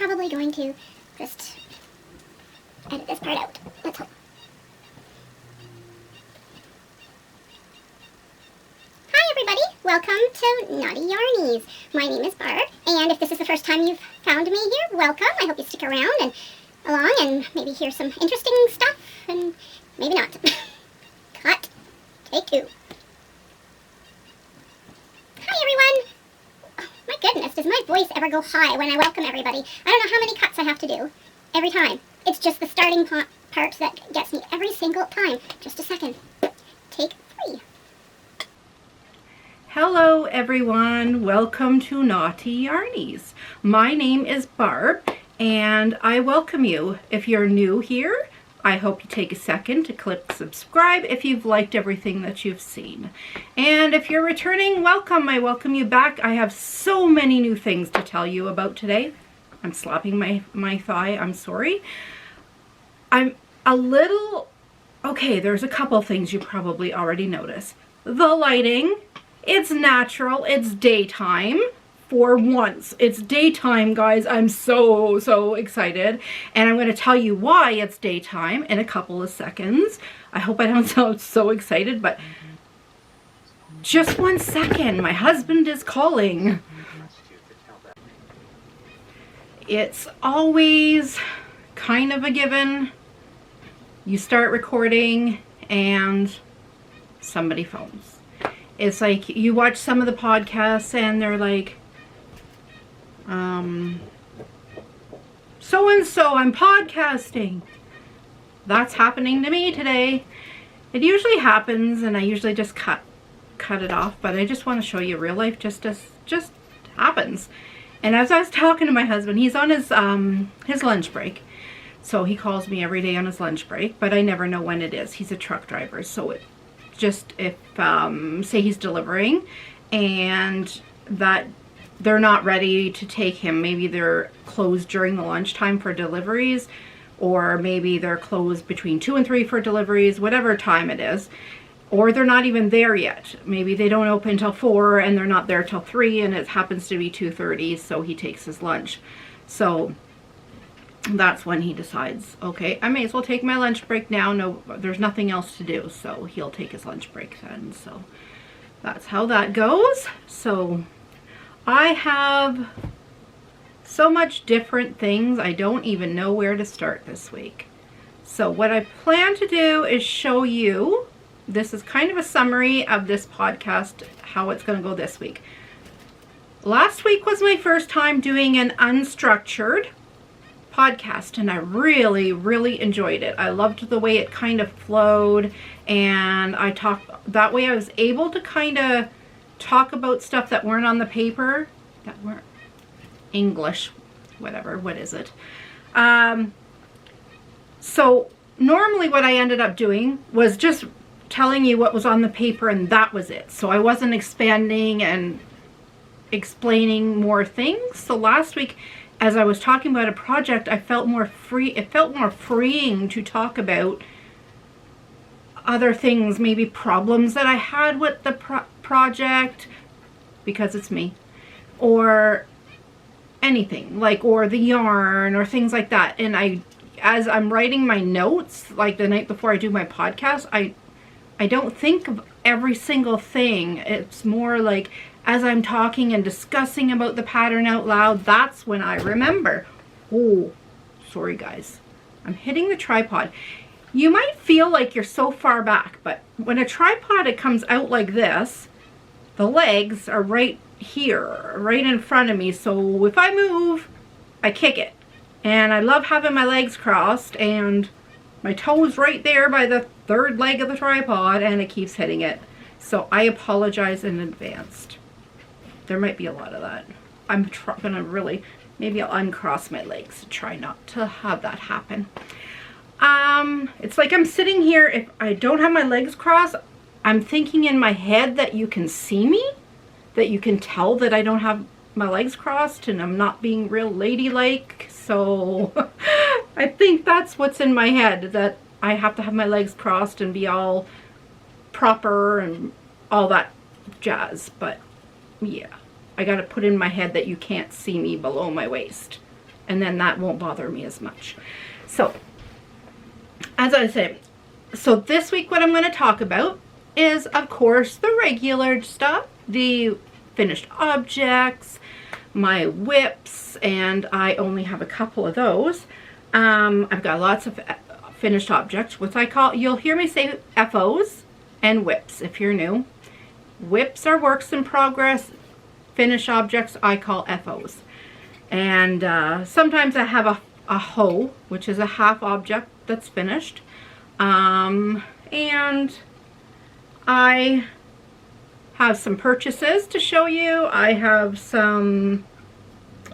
probably going to just edit this part out. Let's hope. Hi everybody, welcome to Knottyyarnies. My name is Barb, and if this is the first time you've found me here, welcome. I hope you stick around and along and maybe hear some interesting stuff, and maybe not. Cut. Take two. Hi everyone! Oh, my goodness, does my voice ever go high when I welcome everybody? I don't know how many cuts I have to do every time. It's just the starting part that gets me every single time. Just a second. Take three. Hello everyone, welcome to Knottyyarnies. My name is Barb and I welcome you. If you're new here, I hope you take a second to click subscribe if you've liked everything that you've seen. And if you're returning, welcome. I welcome you back. I have so many new things to tell you about today. I'm slapping my thigh, I'm sorry. I'm a little, okay, there's a couple things you probably already noticed. The lighting, it's natural, it's daytime. For once, it's daytime, guys. I'm so excited, and I'm going to tell you why it's daytime in a couple of seconds. I hope I don't sound so excited, but just 1 second. My husband is calling. It's always kind of a given. You start recording and somebody phones. It's like you watch some of the podcasts and they're like, so-and-so, I'm podcasting. That's happening to me today. It usually happens and I usually just cut it off, but I just want to show you real life just happens. And as I was talking to my husband, he's on his lunch break. So he calls me every day on his lunch break, but I never know when it is. He's a truck driver, so it just, if say he's delivering and that they're not ready to take him. Maybe they're closed during the lunchtime for deliveries, or maybe they're closed between 2 and 3 for deliveries, whatever time it is. Or they're not even there yet. Maybe they don't open till 4 and they're not there till 3 and it happens to be 2:30, so he takes his lunch. So that's when he decides, okay, I may as well take my lunch break now. No, there's nothing else to do, so he'll take his lunch break then. So that's how that goes. So I have so much different things, I don't even know where to start this week. So what I plan to do is show you, this is kind of a summary of this podcast, how it's going to go this week. Last week was my first time doing an unstructured podcast and I really enjoyed it. I loved the way it kind of flowed, and I talked, that way I was able to kind of talk about stuff that weren't on the paper, that weren't English, whatever, what is it? So normally what I ended up doing was just telling you what was on the paper and that was it. So I wasn't expanding and explaining more things. So last week, as I was talking about a project, I felt more free. It felt more freeing to talk about other things, maybe problems that I had with the project, because it's me, or anything like, or the yarn or things like that. And as I'm writing my notes, like the night before I do my podcast, I don't think of every single thing. It's more like as I'm talking and discussing about the pattern out loud, that's when I remember. Oh, sorry guys, I'm hitting the tripod. You might feel like you're so far back, but when a tripod, it comes out like this, the legs are right here, right in front of me. So if I move, I kick it. And I love having my legs crossed and my toes right there by the third leg of the tripod, and it keeps hitting it. So I apologize in advance. There might be a lot of that. I'm gonna really, maybe I'll uncross my legs to try not to have that happen. It's like I'm sitting here, if I don't have my legs crossed, I'm thinking in my head that you can see me, that you can tell that I don't have my legs crossed and I'm not being real ladylike. So I think that's what's in my head, that I have to have my legs crossed and be all proper and all that jazz. But yeah, I gotta put in my head that you can't see me below my waist. and then that won't bother me as much. So, as I say, so this week what I'm going to talk about is, of course, the regular stuff, the finished objects, my whips, and I only have a couple of those. I've got lots of finished objects, which I call, you'll hear me say FOs and whips if you're new. Whips are works in progress. Finished objects I call FOs. And sometimes I have a hoe, which is a half object that's finished. And I have some purchases to show you. I have some,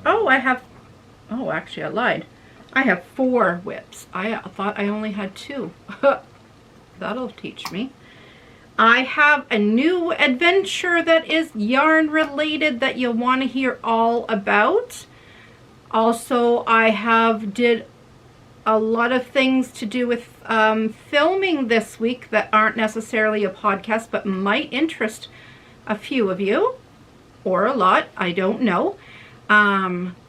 actually I lied. I have 4 whips. I thought I only had 2. That'll teach me. I have a new adventure that is yarn related that you'll want to hear all about. Also, I did a lot of things to do with filming this week that aren't necessarily a podcast, but might interest a few of you, or a lot, I don't know.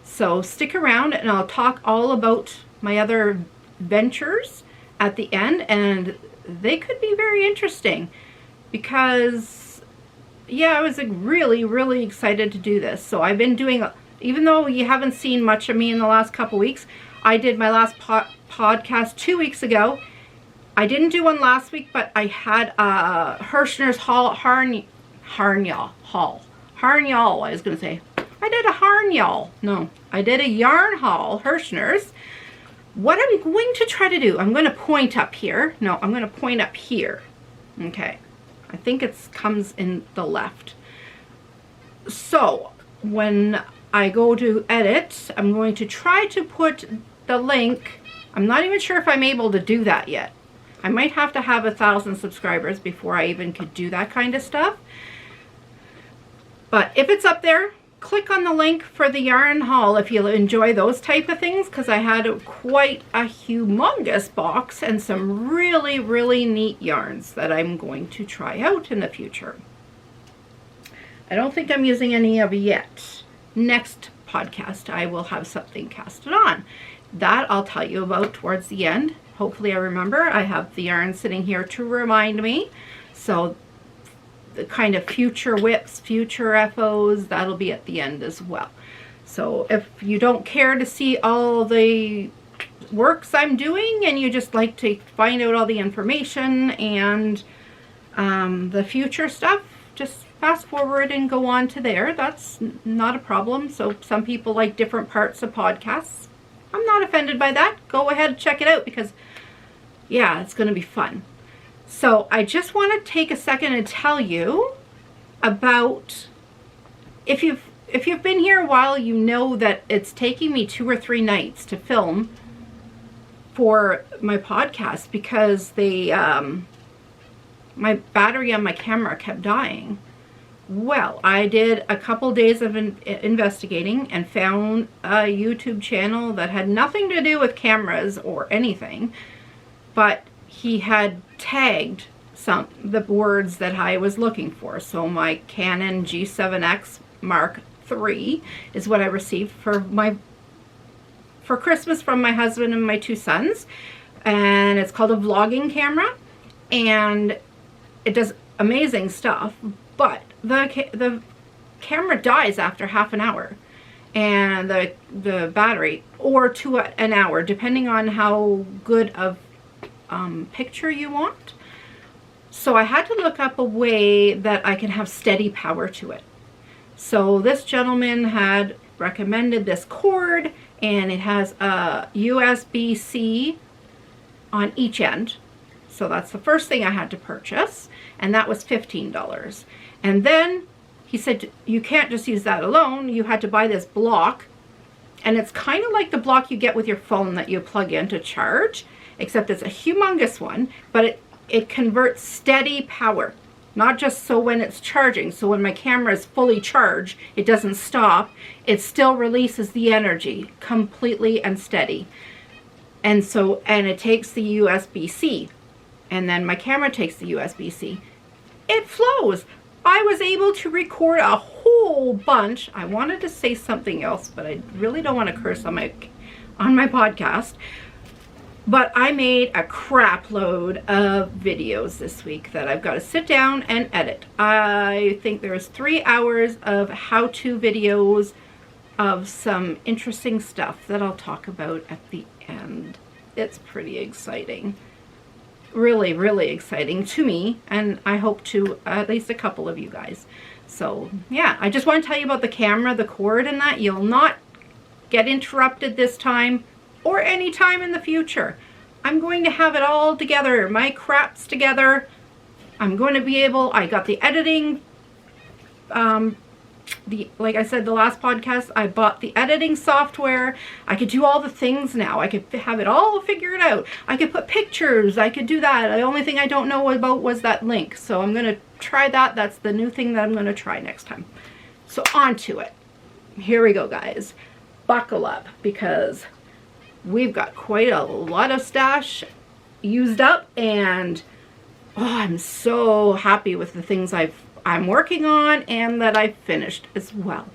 So stick around and I'll talk all about my other ventures at the end, and they could be very interesting because, yeah, I was really, really excited to do this. So I've been doing, even though you haven't seen much of me in the last couple weeks, I did my last podcast 2 weeks ago. I didn't do one last week, but I had Hirschner's Harnyal, I was going to say. I did a Harnyal. No, I did a yarn haul, Hirschner's. What I'm going to try to do, I'm going to point up here. No, I'm going to point up here. Okay. I think it comes in the left. So when I go to edit, I'm going to try to put the link. I'm not even sure if I'm able to do that yet. I might have to have 1,000 subscribers before I even could do that kind of stuff. But if it's up there, click on the link for the yarn haul if you enjoy those type of things, because I had quite a humongous box and some really, really neat yarns that I'm going to try out in the future. I don't think I'm using any of it yet. Next podcast, I will have something casted on. That I'll tell you about towards the end. Hopefully I remember. I have the yarn sitting here to remind me. So the kind of future whips, future FOs, that'll be at the end as well. So if you don't care to see all the works I'm doing and you just like to find out all the information and the future stuff, just fast forward and go on to there. That's not a problem. So some people like different parts of podcasts. I'm not offended by that. Go ahead and check it out because, yeah, it's going to be fun. So I just want to take a second and tell you about, if you've been here a while, you know that it's taking me 2 or 3 nights to film for my podcast because my battery on my camera kept dying. Well, I did a couple days of investigating and found a YouTube channel that had nothing to do with cameras or anything, but he had tagged the words that I was looking for. So my Canon G7X Mark III is what I received for Christmas from my husband and my 2 sons, and it's called a vlogging camera, and it does amazing stuff. But the camera dies after half an hour, and the battery, or to an hour, depending on how good of picture you want. So I had to look up a way that I can have steady power to it. So this gentleman had recommended this cord, and it has a USB-C on each end. So that's the first thing I had to purchase, and that was $15. And then he said you can't just use that alone. You had to buy this block, and it's kind of like the block you get with your phone that you plug in to charge, except it's a humongous one, but it converts steady power, not just so when it's charging. So when my camera is fully charged, it doesn't stop. It still releases the energy completely and steady. And it takes the USB-C, and then my camera takes the USB-C. It flows. I was able to record a whole whole bunch. I wanted to say something else, but I really don't want to curse on my podcast. But I made a crap load of videos this week that I've got to sit down and edit. I think there's 3 hours of how-to videos of some interesting stuff that I'll talk about at the end. It's pretty exciting. Really, really exciting to me, and I hope to at least a couple of you guys. So yeah, I just want to tell you about the camera, the cord, and that you'll not get interrupted this time or any time in the future. I'm going to have it all together, my crap's together. I'm going to be able, I got the editing, like I said the last podcast, I bought the editing software. I could do all the things now. I could have it all figured out. I could put pictures, I could do that. The only thing I don't know about was that link. So I'm going to try that. That's the new thing that I'm going to try next time. So on to it. Here we go, guys. Buckle up, because we've got quite a lot of stash used up, and oh, I'm so happy with the things I'm working on and that I've finished as well.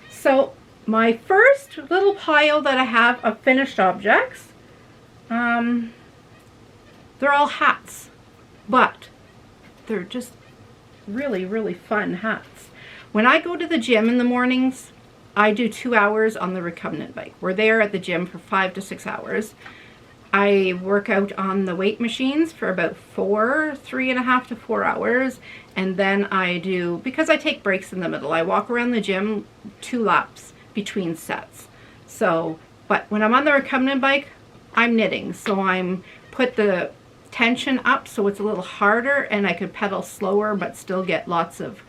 So my first little pile that I have of finished objects, they're all hats, but they're just really, really fun hats. When I go to the gym in the mornings, I do 2 hours on the recumbent bike. We're there at the gym for 5 to 6 hours. I work out on the weight machines for about 3.5 to 4 hours. And then I do, because I take breaks in the middle, I walk around the gym 2 laps between sets. So, but when I'm on the recumbent bike, I'm knitting. So I'm put the tension up so it's a little harder, and I could pedal slower but still get lots of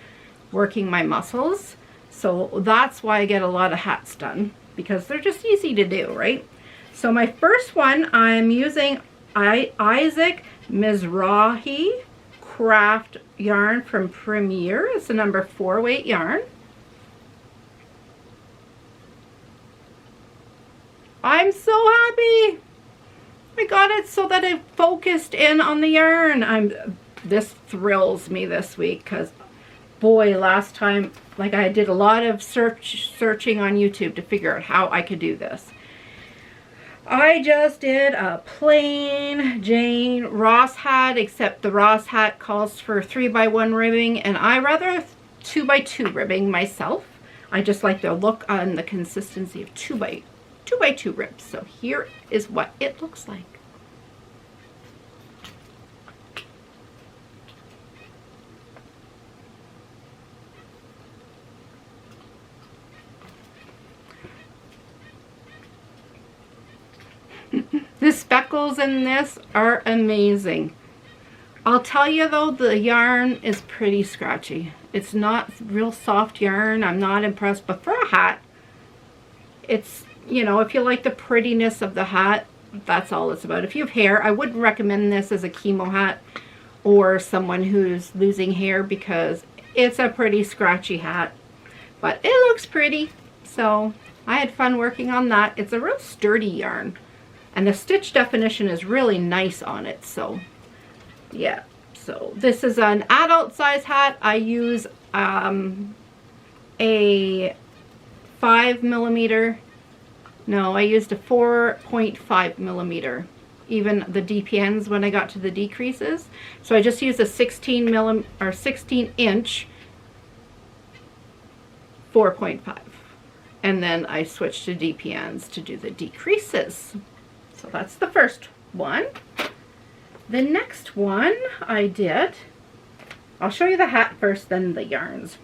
working my muscles. So that's why I get a lot of hats done, because they're just easy to do, right? So my first one, I'm using Isaac Mizrahi craft yarn from Premier. It's a number 4 weight yarn. I'm so happy. I got it so that it focused in on the yarn. This thrills me this week, because boy, last time, like, I did a lot of searching on YouTube to figure out how I could do this. I just did a plain Jane Ross hat, except the Ross hat calls for 3x1 ribbing, and I rather 2x2 ribbing myself. I just like the look and the consistency of 2x2 ribs. So here is what it looks like. The speckles in this are amazing. I'll tell you though, the yarn is pretty scratchy. It's not real soft yarn. I'm not impressed, but for a hat, it's, you know, if you like the prettiness of the hat, that's all it's about. If you have hair, I wouldn't recommend this as a chemo hat or someone who's losing hair, because it's a pretty scratchy hat, but it looks pretty. So I had fun working on that. It's a real sturdy yarn. And the stitch definition is really nice on it. So yeah, so this is an adult size hat. I use a 5mm. No, I used a 4.5 millimeter. Even the DPNs when I got to the decreases. So I just used a 16 inch 4.5. And then I switched to DPNs to do the decreases. So that's the first one. The next one I did, I'll show you the hat first, then the yarns.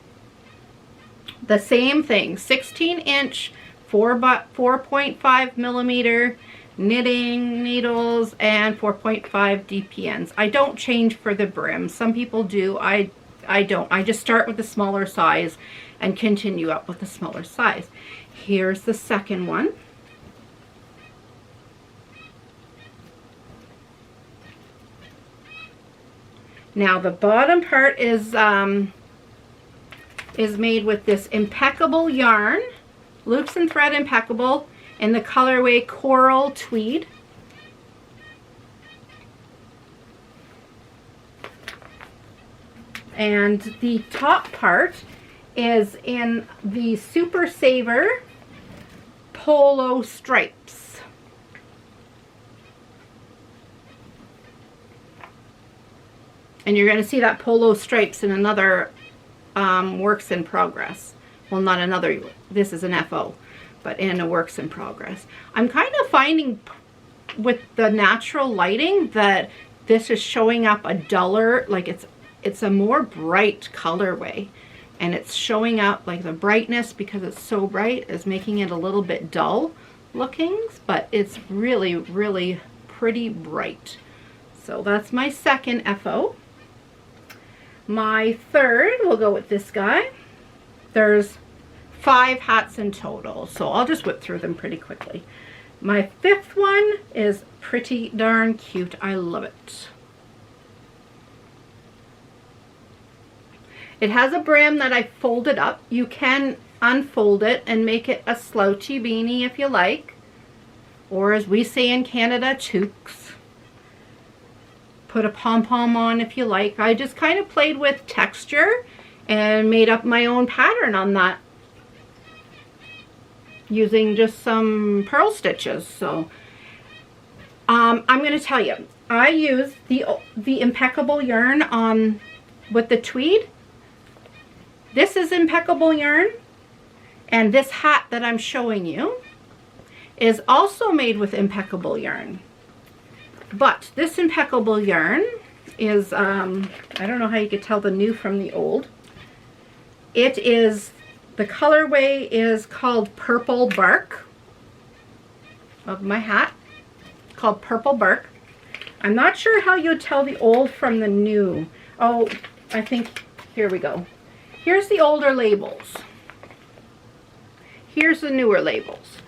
The same thing, 16 inch, 4.5 millimeter knitting needles and 4.5 DPNs. I don't change for the brim. Some people do. I don't. I just start with the smaller size and continue up with the smaller size. Here's the second one. Now the bottom part is made with this Impeccable yarn, loops and thread Impeccable, in the colorway Coral Tweed. And the top part is in the Super Saver Polo Stripes. And you're going to see that Polo Stripes in another works in progress. Well, not another, this is an FO, but in a works in progress. I'm kind of finding with the natural lighting that this is showing up a duller, like it's a more bright colorway, and it's showing up like the brightness, because it's so bright, is making it a little bit dull looking, but it's really, really pretty bright. So that's my second FO. My third, we'll go with this guy. There's 5 hats in total, so I'll just whip through them pretty quickly. My fifth one is pretty darn cute. I love it. It has a brim that I folded up. You can unfold it and make it a slouchy beanie if you like, or as we say in Canada, toques. Put a pom-pom on if you like. I just kind of played with texture and made up my own pattern on that, using just some pearl stitches. So I'm going to tell you, I used the Impeccable yarn on with the tweed. This is Impeccable yarn, and this hat that I'm showing you is also made with Impeccable yarn. But this Impeccable yarn is, I don't know how you could tell the new from the old. It is, the colorway is called Purple Bark of my hat, called Purple Bark. I'm not sure how you'd tell the old from the new. Oh, I think, here we go. Here's the older labels. Here's the newer labels.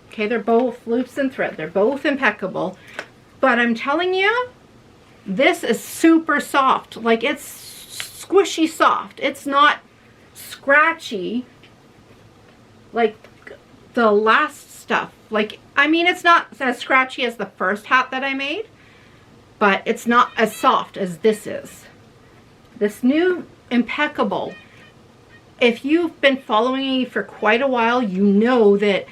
Okay, they're both loops and thread. They're both Impeccable. But I'm telling you, this is super soft. Like, it's squishy soft. It's not scratchy like the last stuff. Like, I mean, it's not as scratchy as the first hat that I made, but it's not as soft as this is. This new Impeccable, if you've been following me for quite a while, you know that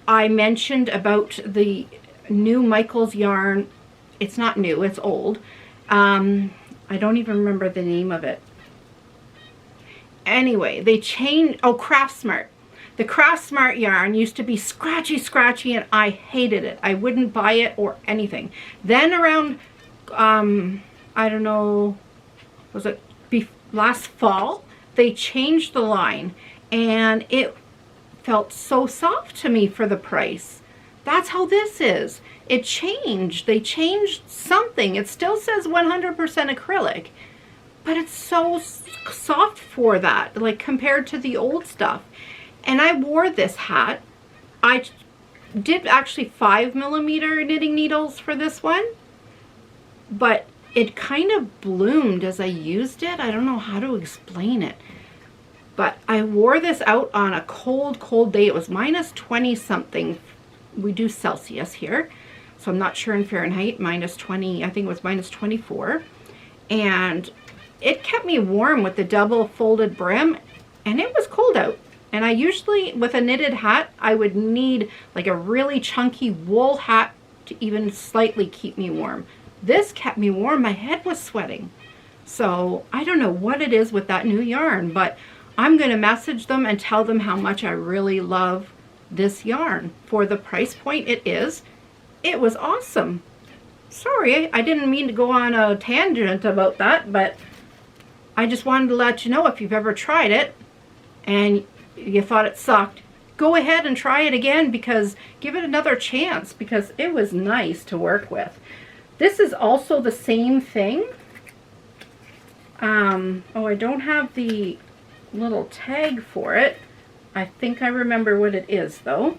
I mentioned about the new Michael's yarn. It's not new, it's old. I don't even remember the name of it. Anyway, they changed, oh, Craft Smart. The Craft Smart yarn used to be scratchy, and I hated it. I wouldn't buy it or anything. Then around, I don't know, was it last fall, they changed the line, and it felt so soft to me for the price. That's how this is. It changed. They changed something. It still says 100% acrylic, but it's so soft for that, like compared to the old stuff. And I wore this hat. I did actually 5mm knitting needles for this one, but it kind of bloomed as I used it. I don't know how to explain it, but I wore this out on a cold, cold day. It was minus 20 something. We do Celsius here, so I'm not sure in Fahrenheit. Minus 20, I think it was minus 24. And it kept me warm with the double folded brim, and it was cold out. And I usually, with a knitted hat, I would need like a really chunky wool hat to even slightly keep me warm. This kept me warm. My head was sweating. So I don't know what it is with that new yarn, but I'm going to message them and tell them how much I really love this yarn. For the price point it is, it was awesome. Sorry, I didn't mean to go on a tangent about that, but I just wanted to let you know, if you've ever tried it and you thought it sucked, go ahead and try it again, because give it another chance, because it was nice to work with. This is also the same thing. Oh, I don't have the little tag for it. I think I remember what it is though.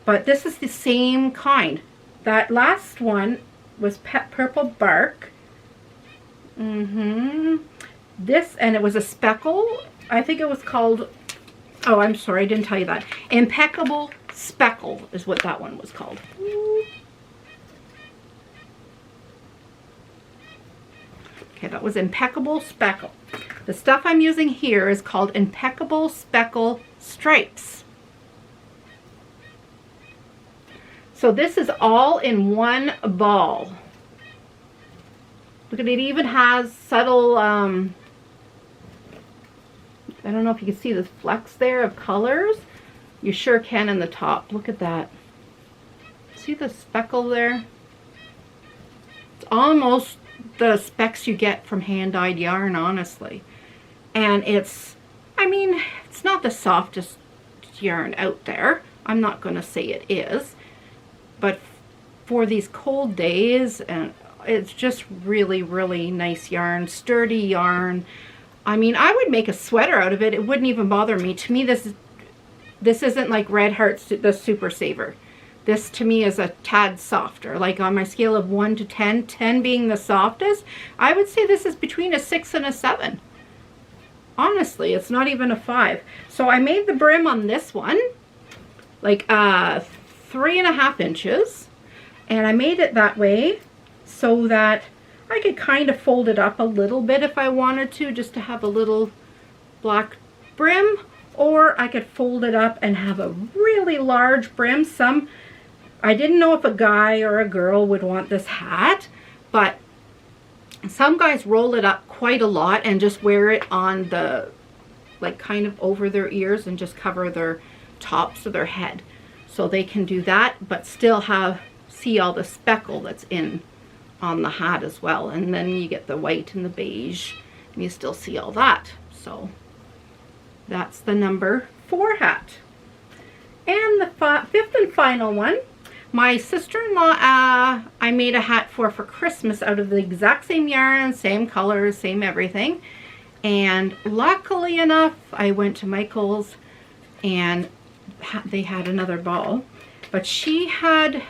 But this is the same kind. That last one was Purple Bark. This, and it was a Speckle. I think it was called, oh, I'm sorry, I didn't tell you that. Impeccable Speckle is what that one was called. Okay, that was Impeccable Speckle. The stuff I'm using here is called Impeccable Speckle Stripes. So this is all in one ball. Look at it, even has subtle, I don't know if you can see the flecks there of colors. You sure can in the top. Look at that. See the speckle there? It's almost the specks you get from hand-dyed yarn, honestly. And it's, I mean, it's not the softest yarn out there. I'm not going to say it is. But for these cold days, and it's just really, really nice yarn, sturdy yarn. I mean, I would make a sweater out of it. It wouldn't even bother me. To me, this isn't like Red Heart's the Super Saver. This to me is a tad softer. Like on my scale of 1 to 10, 10 being the softest, I would say this is between a 6 and a 7. Honestly, it's not even a 5. So I made the brim on this one like 3.5 inches, and I made it that way so that I could kind of fold it up a little bit if I wanted to, just to have a little black brim, or I could fold it up and have a really large brim. I didn't know if a guy or a girl would want this hat, but some guys roll it up quite a lot and just wear it on the, like kind of over their ears and just cover their tops of their head. So they can do that, but still see all the speckle that's in on the hat as well. And then you get the white and the beige, and you still see all that. So that's the number 4 hat. And the 5th and final one, my sister-in-law, I made a hat for Christmas out of the exact same yarn, same colors, same everything. And luckily enough, I went to Michael's and they had another ball. But she had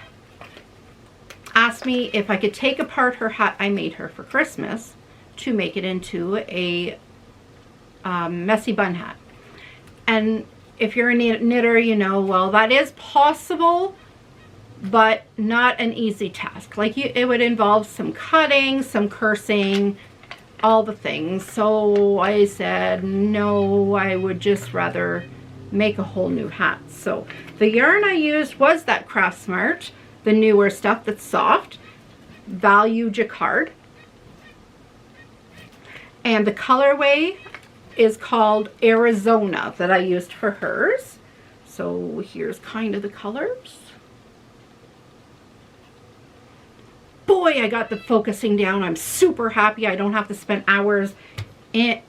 asked me if I could take apart her hat I made her for Christmas to make it into a messy bun hat. And if you're a knitter, you know, well, that is possible, but not an easy task. Like it would involve some cutting, some cursing, all the things. So I said, no, I would just rather make a whole new hat. So the yarn I used was that Craft Smart, the newer stuff that's soft, Value Jacquard. And the colorway is called Arizona that I used for hers. So here's kind of the colors. Boy, I got the focusing down. I'm super happy I don't have to spend hours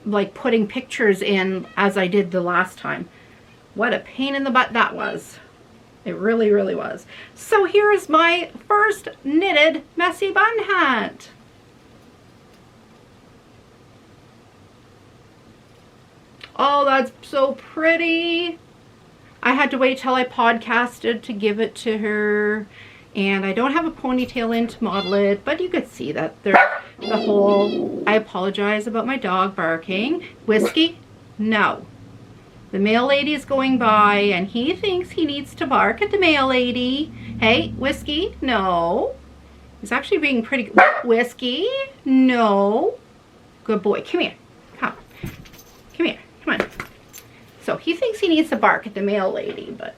like putting pictures in as I did the last time. What a pain in the butt that was. It really, really was. So here is my first knitted messy bun hat. Oh, that's so pretty. I had to wait till I podcasted to give it to her. And I don't have a ponytail in to model it, but you could see that there's the whole, I apologize about my dog barking. Whiskey? No. The mail lady is going by and he thinks he needs to bark at the mail lady. Hey, Whiskey? No. He's actually being pretty good. Whiskey? No. Good boy. Come here. Come. Come here. Come on. So he thinks he needs to bark at the mail lady, but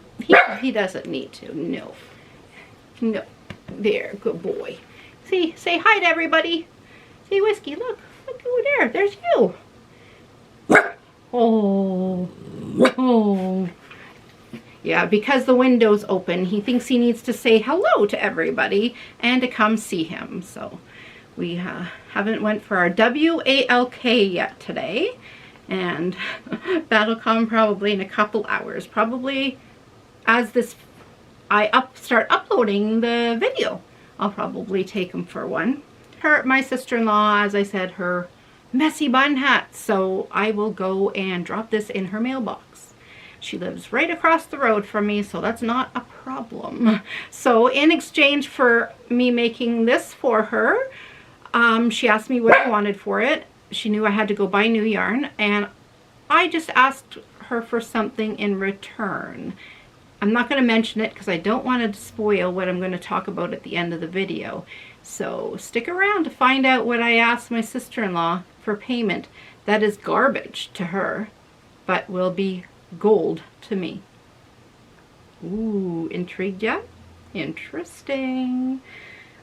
he doesn't need to. No. No. There. Good boy. See, say hi to everybody. See, Whiskey, look. Look over there. There's you. Oh. Oh. Yeah, because the window's open, he thinks he needs to say hello to everybody and to come see him. So we haven't went for our WALK yet today. And that'll come probably in a couple hours. Probably as I start uploading the video, I'll probably take him for one. My sister-in-law, as I said, her messy bun hat. So I will go and drop this in her mailbox. She lives right across the road from me, so that's not a problem. So in exchange for me making this for her, she asked me what I wanted for it. She knew I had to go buy new yarn, and I just asked her for something in return. I'm not going to mention it because I don't want to spoil what I'm going to talk about at the end of the video. So stick around to find out what I asked my sister-in-law for payment. that is garbage to her, but will be gold to me. Ooh, intrigued yet? Interesting.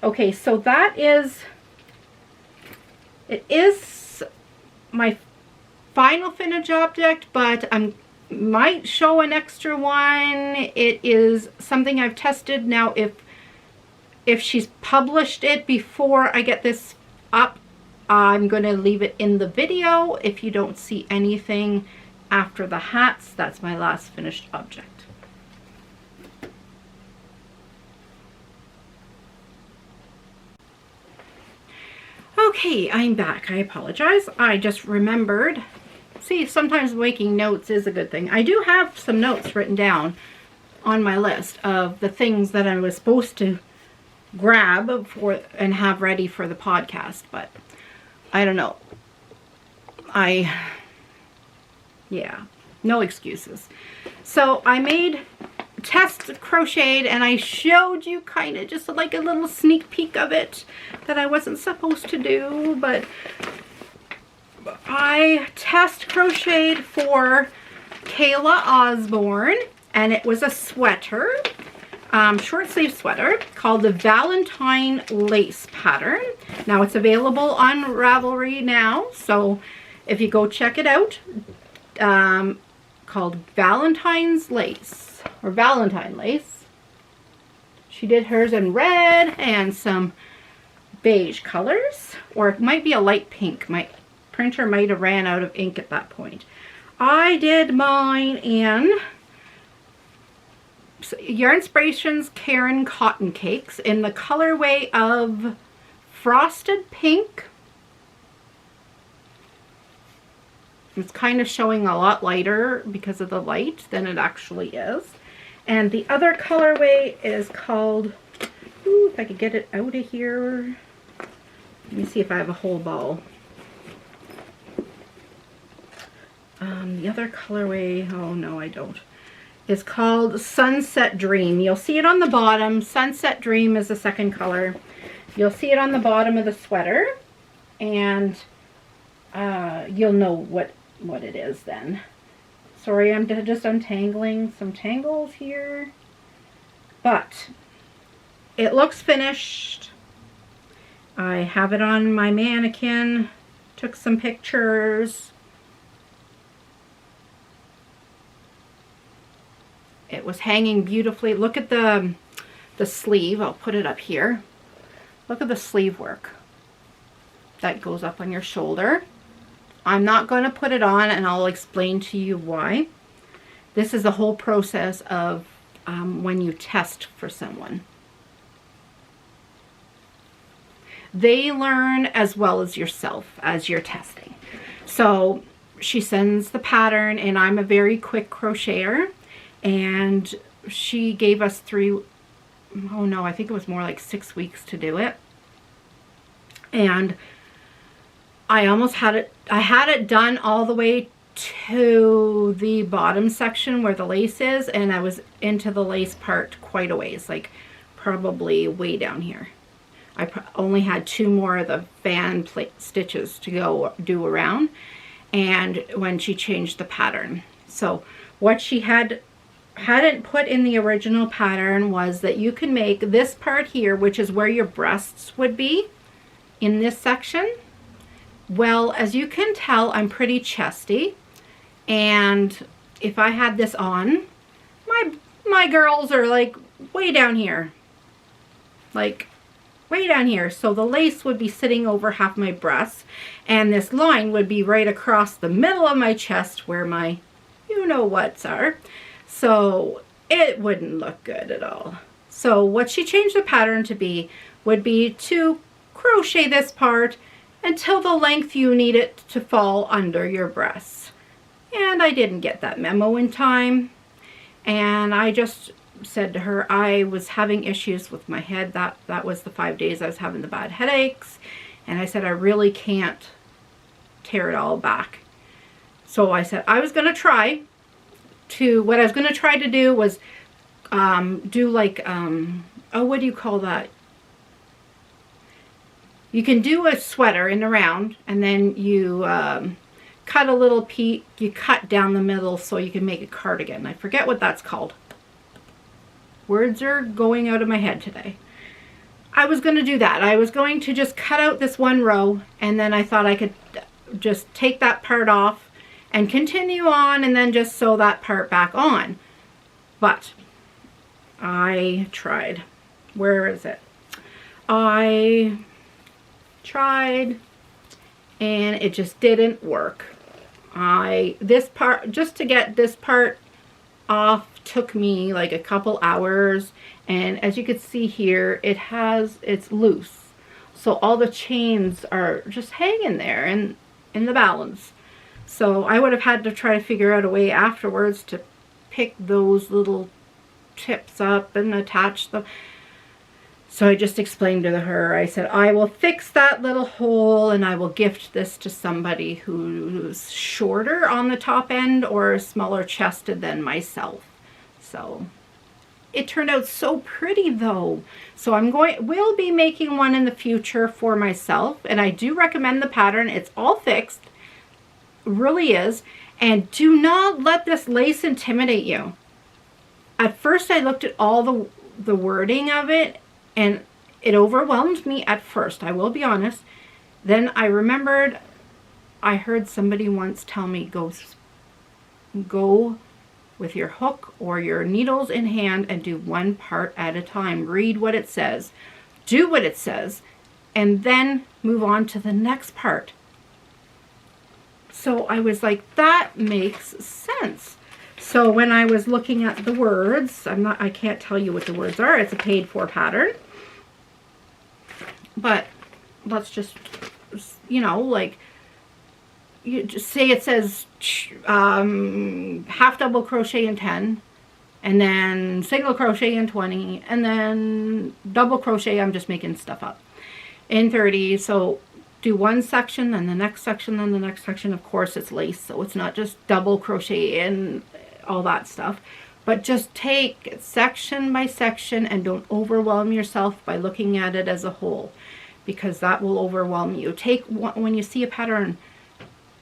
Okay, so that is, it is my final finished object, but I might show an extra one. It is something I've tested. Now, if she's published it before I get this up, I'm going to leave it in the video. If you don't see anything after the hats, that's my last finished object. Okay, I'm back. I apologize. I just remembered. See, sometimes making notes is a good thing. I do have some notes written down on my list of the things that I was supposed to grab for and have ready for the podcast, but I don't know. Yeah, no excuses. So I made test crocheted, and I showed you kind of just like a little sneak peek of it that I wasn't supposed to do, but I test crocheted for Kayla Osborne, and it was a sweater, short sleeve sweater called the Valentine Lace pattern. Now it's available on Ravelry now, so if you go check it out, called Valentine's Lace. Or Valentine Lace. She did hers in red and some beige colors, or it might be a light pink. My printer might have ran out of ink at that point. I did mine in Yarnspirations Karen Cotton Cakes in the colorway of Frosted Pink. It's kind of showing a lot lighter because of the light than it actually is. And the other colorway is called, ooh, if I could get it out of here. Let me see if I have a whole ball. The other colorway, oh no, I don't. It's called Sunset Dream. You'll see it on the bottom. Sunset Dream is the second color. You'll see it on the bottom of the sweater, and you'll know what it is then. Sorry, I'm just untangling some tangles here, but it looks finished. I have it on my mannequin, took some pictures. It was hanging beautifully. Look at the sleeve. I'll put it up here. Look at the sleeve work that goes up on your shoulder. I'm not going to put it on, and I'll explain to you why. This is the whole process of when you test for someone. They learn as well as yourself as you're testing. So she sends the pattern, and I'm a very quick crocheter, and she gave us I think it was more like 6 weeks to do it. And I almost had it, I had it done all the way to the bottom section where the lace is, and I was into the lace part quite a ways, like probably way down here. I only had 2 more of the fan plate stitches to go do around, and when she changed the pattern. So what she hadn't put in the original pattern was that you can make this part here, which is where your breasts would be in this section. Well, as you can tell, I'm pretty chesty, and if I had this on, my girls are like way down here, like way down here. So the lace would be sitting over half my breasts, and this line would be right across the middle of my chest where my you-know-whats are. So it wouldn't look good at all. So what she changed the pattern to be would be to crochet this part until the length you need it to fall under your breasts. And I didn't get that memo in time, and I just said to her I was having issues with my head. That was the 5 days I was having the bad headaches, and I said I really can't tear it all back. So I said I was going to try to, what I was going to try to do was do like, oh, what do you call that? You can do a sweater in the round, and then you cut a little piece, you cut down the middle so you can make a cardigan. I forget what that's called. Words are going out of my head today. I was going to do that. I was going to just cut out this one row, and then I thought I could just take that part off and continue on and then just sew that part back on. But I tried. Where is it? I tried and it just didn't work. This part, just to get this part off, took me like a couple hours, and as you can see here, it's loose, so all the chains are just hanging there and in the balance. So I would have had to try to figure out a way afterwards to pick those little tips up and attach them. So I just explained to her, I said, I will fix that little hole and I will gift this to somebody who's shorter on the top end or smaller chested than myself. So it turned out so pretty though. So we'll be making one in the future for myself, and I do recommend the pattern. It's all fixed, really is. And do not let this lace intimidate you. At first I looked at all the wording of it, and it overwhelmed me at first, I will be honest. Then I remembered I heard somebody once tell me, go with your hook or your needles in hand and do one part at a time. Read what it says, do what it says, and then move on to the next part. So I was like, that makes sense. So when I was looking at the words, I can't tell you what the words are. It's a paid for pattern. But let's just, like, you just say it says half double crochet in 10, and then single crochet in 20, and then double crochet, I'm just making stuff up, in 30. So do one section, then the next section, then the next section. Of course it's lace, so it's not just double crochet and all that stuff, but just take it section by section and don't overwhelm yourself by looking at it as a whole, because that will overwhelm you. When you see a pattern,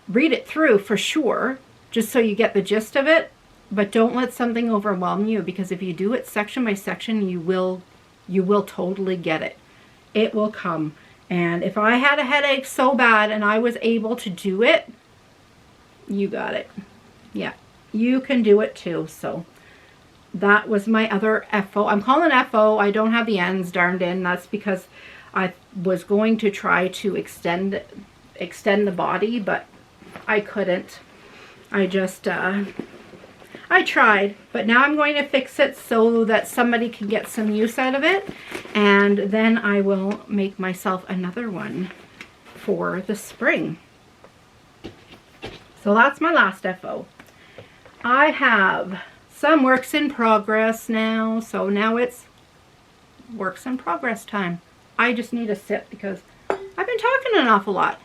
read it through for sure, just so you get the gist of it, but don't let something overwhelm you, because if you do it section by section, you will totally get it. It will come. And if I had a headache so bad and I was able to do it, you got it. Yeah, you can do it too. So that was my other FO. I'm calling FO. I don't have the ends darned in. That's because I was going to try to extend the body, but I couldn't. I just I tried, but now I'm going to fix it so that somebody can get some use out of it, and then I will make myself another one for the spring. So that's my last FO. I have some works in progress now, so now it's works in progress time. I just need a sip because I've been talking an awful lot.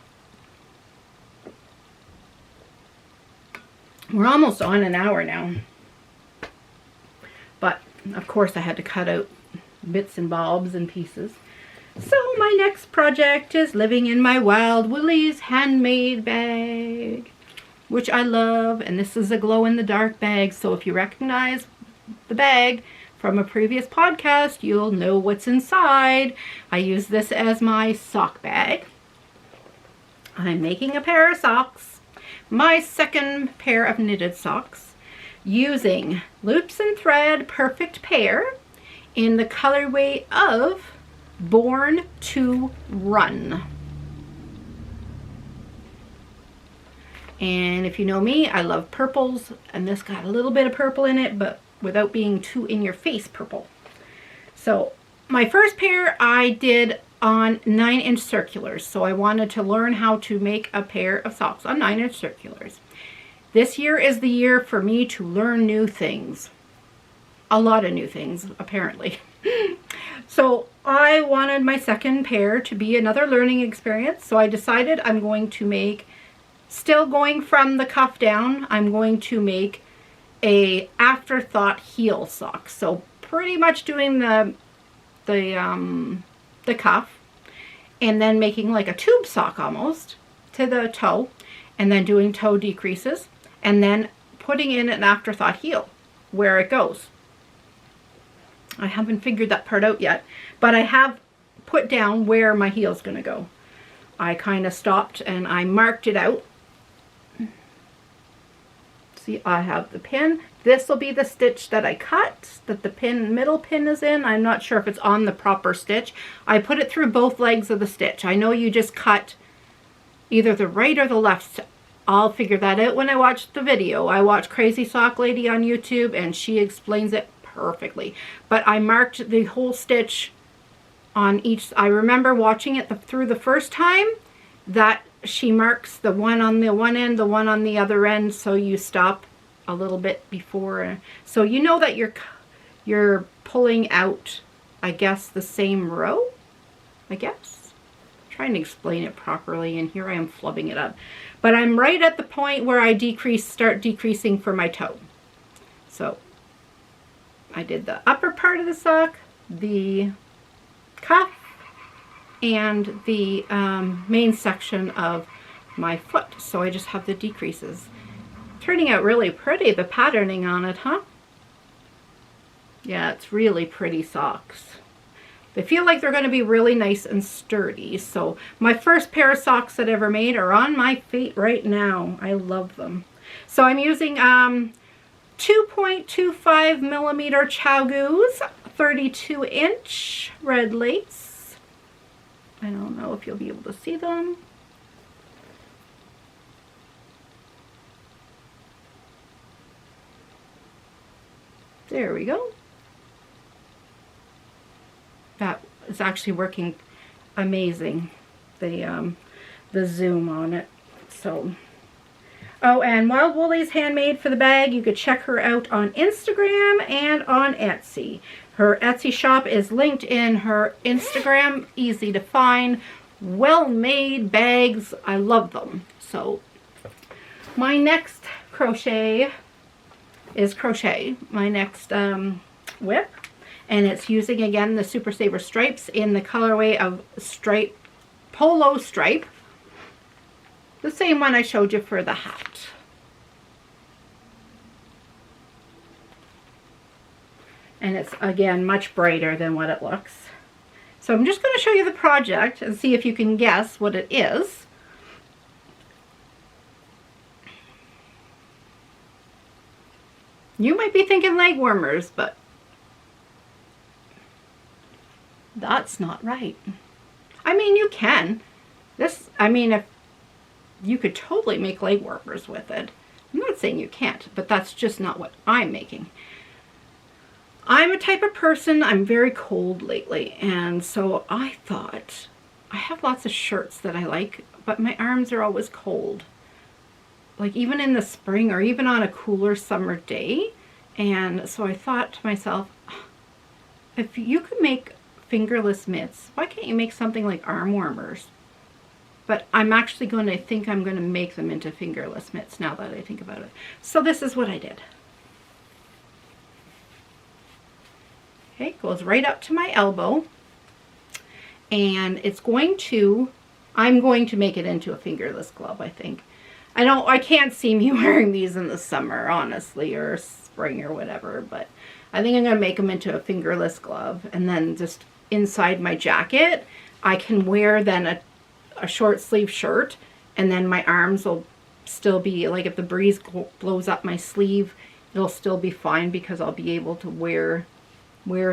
We're almost on an hour now. But, of course, I had to cut out bits and bobs and pieces. So, my next project is living in my Wild Woolies handmade bag, which I love. And this is a glow-in-the-dark bag. So, if you recognize the bag from a previous podcast, you'll know what's inside. I use this as my sock bag. I'm making a pair of socks. My second pair of knitted socks, using Loops and Thread Perfect Pair in the colorway of Born to Run. And if you know me, I love purples, and this got a little bit of purple in it, but without being too in your face purple. So my first pair I did on 9-inch circulars. So I wanted to learn how to make a pair of socks on 9-inch circulars. This year is the year for me to learn new things. A lot of new things, apparently. So I wanted my second pair to be another learning experience. So I decided I'm going to make, still going from the cuff down, I'm going to make a afterthought heel sock. So pretty much doing the cuff, and then making like a tube sock almost to the toe, and then doing toe decreases, and then putting in an afterthought heel where it goes. I haven't figured that part out yet, but I have put down where my heel is going to go. I kind of stopped and I marked it out. See, I have the pin. This will be the stitch that I cut, that the middle pin is in. I'm not sure if it's on the proper stitch. I put it through both legs of the stitch. I know you just cut either the right or the left. I'll figure that out when I watch the video. I watch Crazy Sock Lady on YouTube and she explains it perfectly. But I marked the whole stitch on each. I remember watching it through the first time that she marks the one on the one end, the one on the other end, so you stop a little bit before, so you know that you're pulling out, I guess, the same row, I guess. I'm trying to explain it properly, and here I am flubbing it up. But I'm right at the point where I start decreasing for my toe. So I did the upper part of the sock, the cuff, and the main section of my foot. So I just have the decreases. Turning out really pretty, the patterning on it, huh? Yeah, it's really pretty socks. They feel like they're going to be really nice and sturdy. So my first pair of socks that I ever made are on my feet right now. I love them. So I'm using 2.25 millimeter Chowgoos, 32-inch red lace. I don't know if you'll be able to see them. There we go. That is actually working amazing, the zoom on it. So, oh, and Wild Woolly's handmade for the bag. You could check her out on Instagram and on Etsy. Her Etsy shop is linked in her Instagram. Easy to find, well-made bags. I love them. So my next crochet is my next whip, and it's using again the Super Saver stripes in the colorway of polo stripe, the same one I showed you for the hat. And it's again much brighter than what it looks. So I'm just going to show you the project and see if you can guess what it is. You might be thinking leg warmers, but that's not right. I mean, you can. If you could totally make leg warmers with it. I'm not saying you can't, but that's just not what I'm making. I'm a type of person, I'm very cold lately, and so I thought, I have lots of shirts that I like, but my arms are always cold. Like even in the spring or even on a cooler summer day. And so I thought to myself, if you could make fingerless mitts, why can't you make something like arm warmers? But I'm actually going to make them into fingerless mitts now that I think about it. So this is what I did. Okay, it goes right up to my elbow. And I'm going to make it into a fingerless glove, I think. I can't see me wearing these in the summer, honestly, or spring or whatever, but I think I'm going to make them into a fingerless glove. And then just inside my jacket, I can wear then a short sleeve shirt, and then my arms will still be, like if the breeze blows up my sleeve, it'll still be fine because I'll be able to wear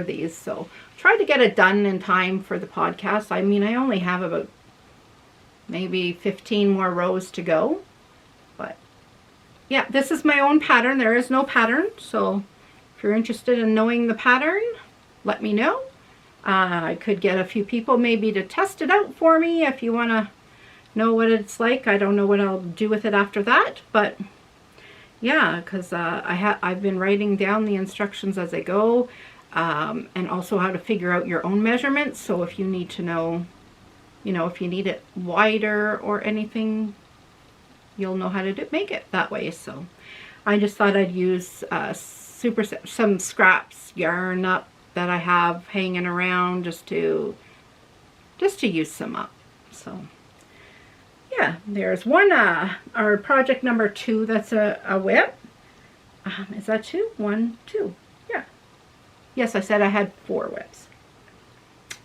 these. So try to get it done in time for the podcast. I mean, I only have about maybe 15 more rows to go. But yeah, this is my own pattern. There is no pattern. So if you're interested in knowing the pattern, let me know. I could get a few people maybe to test it out for me if you want to know what it's like. I don't know what I'll do with it after that, but yeah, because I've been writing down the instructions as I go, and also how to figure out your own measurements. So if you need to know, if you need it wider or anything, you'll know how to make it that way. So I just thought I'd use some scraps yarn up that I have hanging around just to use some up. So yeah, yeah, there's one, our project number 2, that's a whip. Is that 2? 1, 2, yeah. Yes, I said I had 4 whips.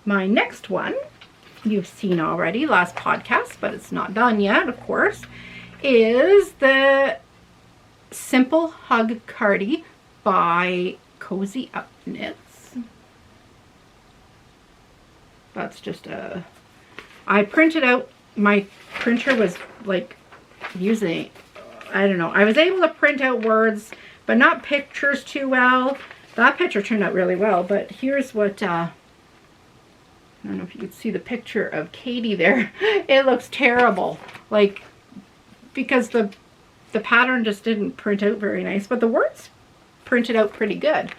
My next one, you've seen already last podcast, but it's not done yet, of course, is the Simple Hug Cardi by Cozy Up Knits. That's just I printed out, my printer was like using, I don't know, I was able to print out words, but not pictures too well. That picture turned out really well, but here's what, I don't know if you can see the picture of Katie there. It looks terrible, like, because the pattern just didn't print out very nice, but the words printed out pretty good.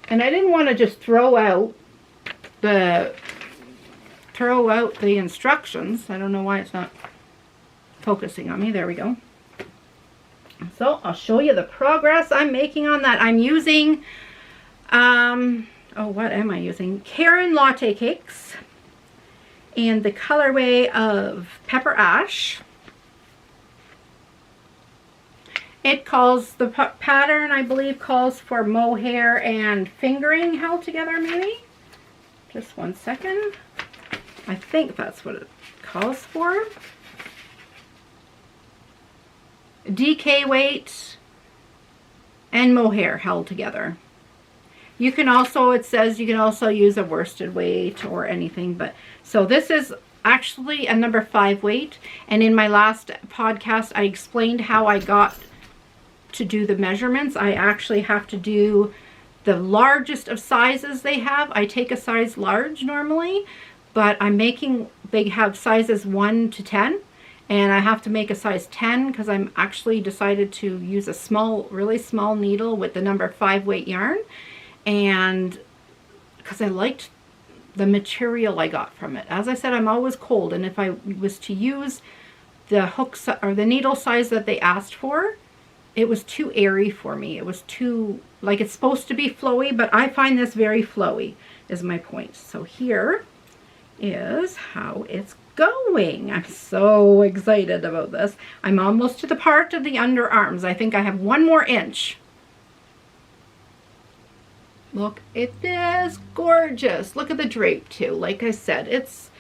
And I didn't want to just throw out the instructions. I don't know why it's not focusing on me. There we go. So I'll show you the progress I'm making on that. I'm using, what am I using? Karen Latte Cakes and the colorway of Pepper Ash. It calls, the pattern I believe calls for mohair and fingering held together maybe. Just one second. I think that's what it calls for. DK weight and mohair held together. You can also, it says you can also use a worsted weight or anything, but so this is actually a number 5 weight, and in my last podcast I explained how I got to do the measurements. I actually have to do the largest of sizes they have. I take a size large normally, but I'm making, they have sizes 1 to 10, and I have to make a size 10 because I'm actually decided to use a small, really small needle with the number 5 weight yarn, and because I liked the material I got from it. As I said, I'm always cold, and if I was to use the hooks or the needle size that they asked for, it was too airy for me. It was too, like, it's supposed to be flowy, but I find this very flowy is my point. So here is how it's going. I'm so excited about this. I'm almost to the part of the underarms. I think I have 1 more inch. Look, it is gorgeous. Look at the drape too. Like I said, it's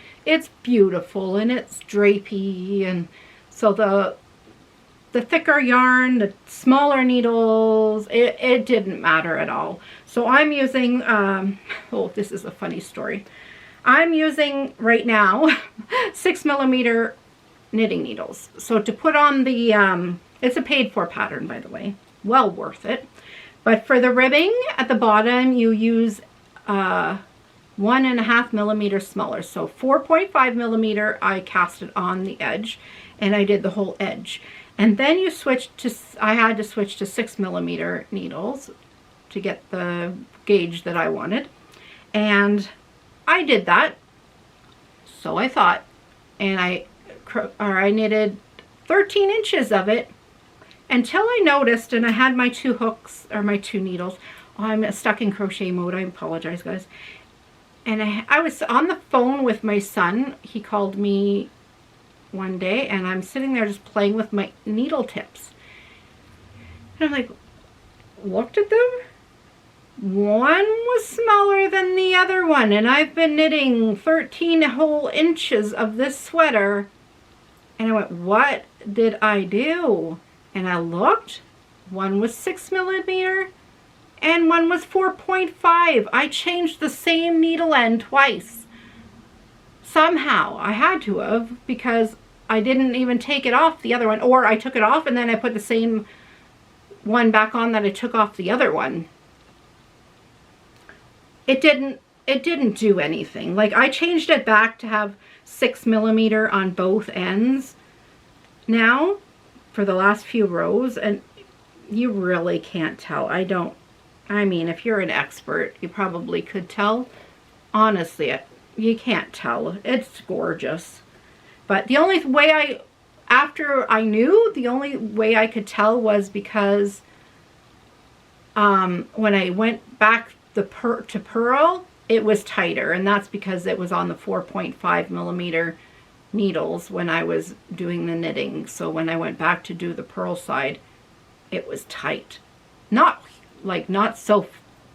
beautiful and it's drapey, and so the thicker yarn, the smaller needles, it didn't matter at all. So I'm using, oh, this is a funny story. I'm using right now 6mm knitting needles. So to put on the, it's a paid for pattern, by the way, well worth it. But for the ribbing at the bottom, you use 1.5mm smaller. So 4.5mm, I cast it on the edge, and I did the whole edge. And then you switch to, I had to switch to 6mm needles to get the gauge that I wanted. And I did that, so I thought, and I knitted 13 inches of it until I noticed, and I had my 2 hooks, or my 2 needles. Oh, I'm stuck in crochet mode. I apologize, guys. And I was on the phone with my son. He called me one day, and I'm sitting there just playing with my needle tips. And I'm like, looked at them. One was smaller than the other one, and I've been knitting 13 whole inches of this sweater. And I went, what did I do? And I looked, one was 6mm and one was 4.5. I changed the same needle end twice. Somehow, I had to have, because I didn't even take it off the other one, or I took it off and then I put the same one back on that I took off the other one. It didn't do anything. Like, I changed it back to have 6mm on both ends now for the last few rows, and you really can't tell. I mean, if you're an expert, you probably could tell. Honestly, you can't tell. It's gorgeous. But the only way after I knew, the only way I could tell was because when I went back to purl, it was tighter, and that's because it was on the 4.5mm needles when I was doing the knitting. So when I went back to do the purl side, it was tight. Not so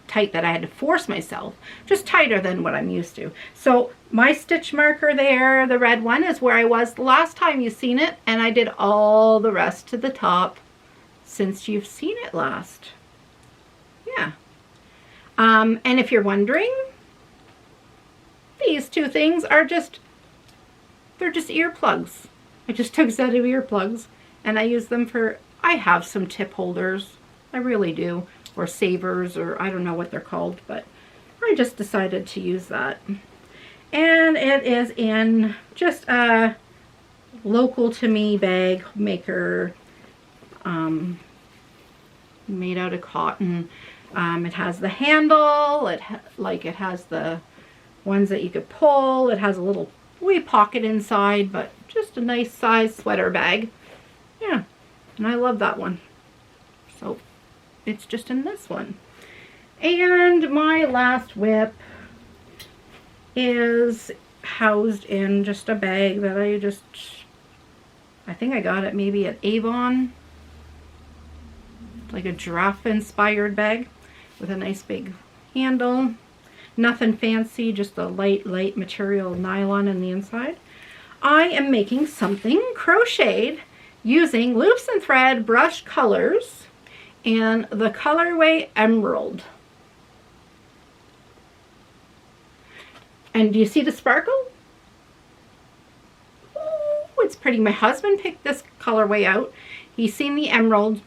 tight that I had to force myself, just tighter than what I'm used to. So my stitch marker there, the red one, is where I was the last time you've seen it, and I did all the rest to the top since you've seen it last. Yeah. And if you're wondering, these two things are they're just earplugs. I just took a set of earplugs and I use them for, I have some tip holders. I really do. Or savers, or I don't know what they're called, but I just decided to use that. And it is in just a local to me bag maker, made out of cotton. It has the handle, it has the ones that you could pull. It has a little wee pocket inside, but just a nice size sweater bag. Yeah, and I love that one. So it's just in this one. And my last whip is housed in just a bag that I think I got it maybe at Avon. Like a giraffe inspired bag with a nice big handle. Nothing fancy, just a light material nylon in the inside. I am making something crocheted using loops and thread brush colors and the colorway Emerald. And do you see the sparkle? Oh, it's pretty. My husband picked this colorway out. He's seen the Emerald.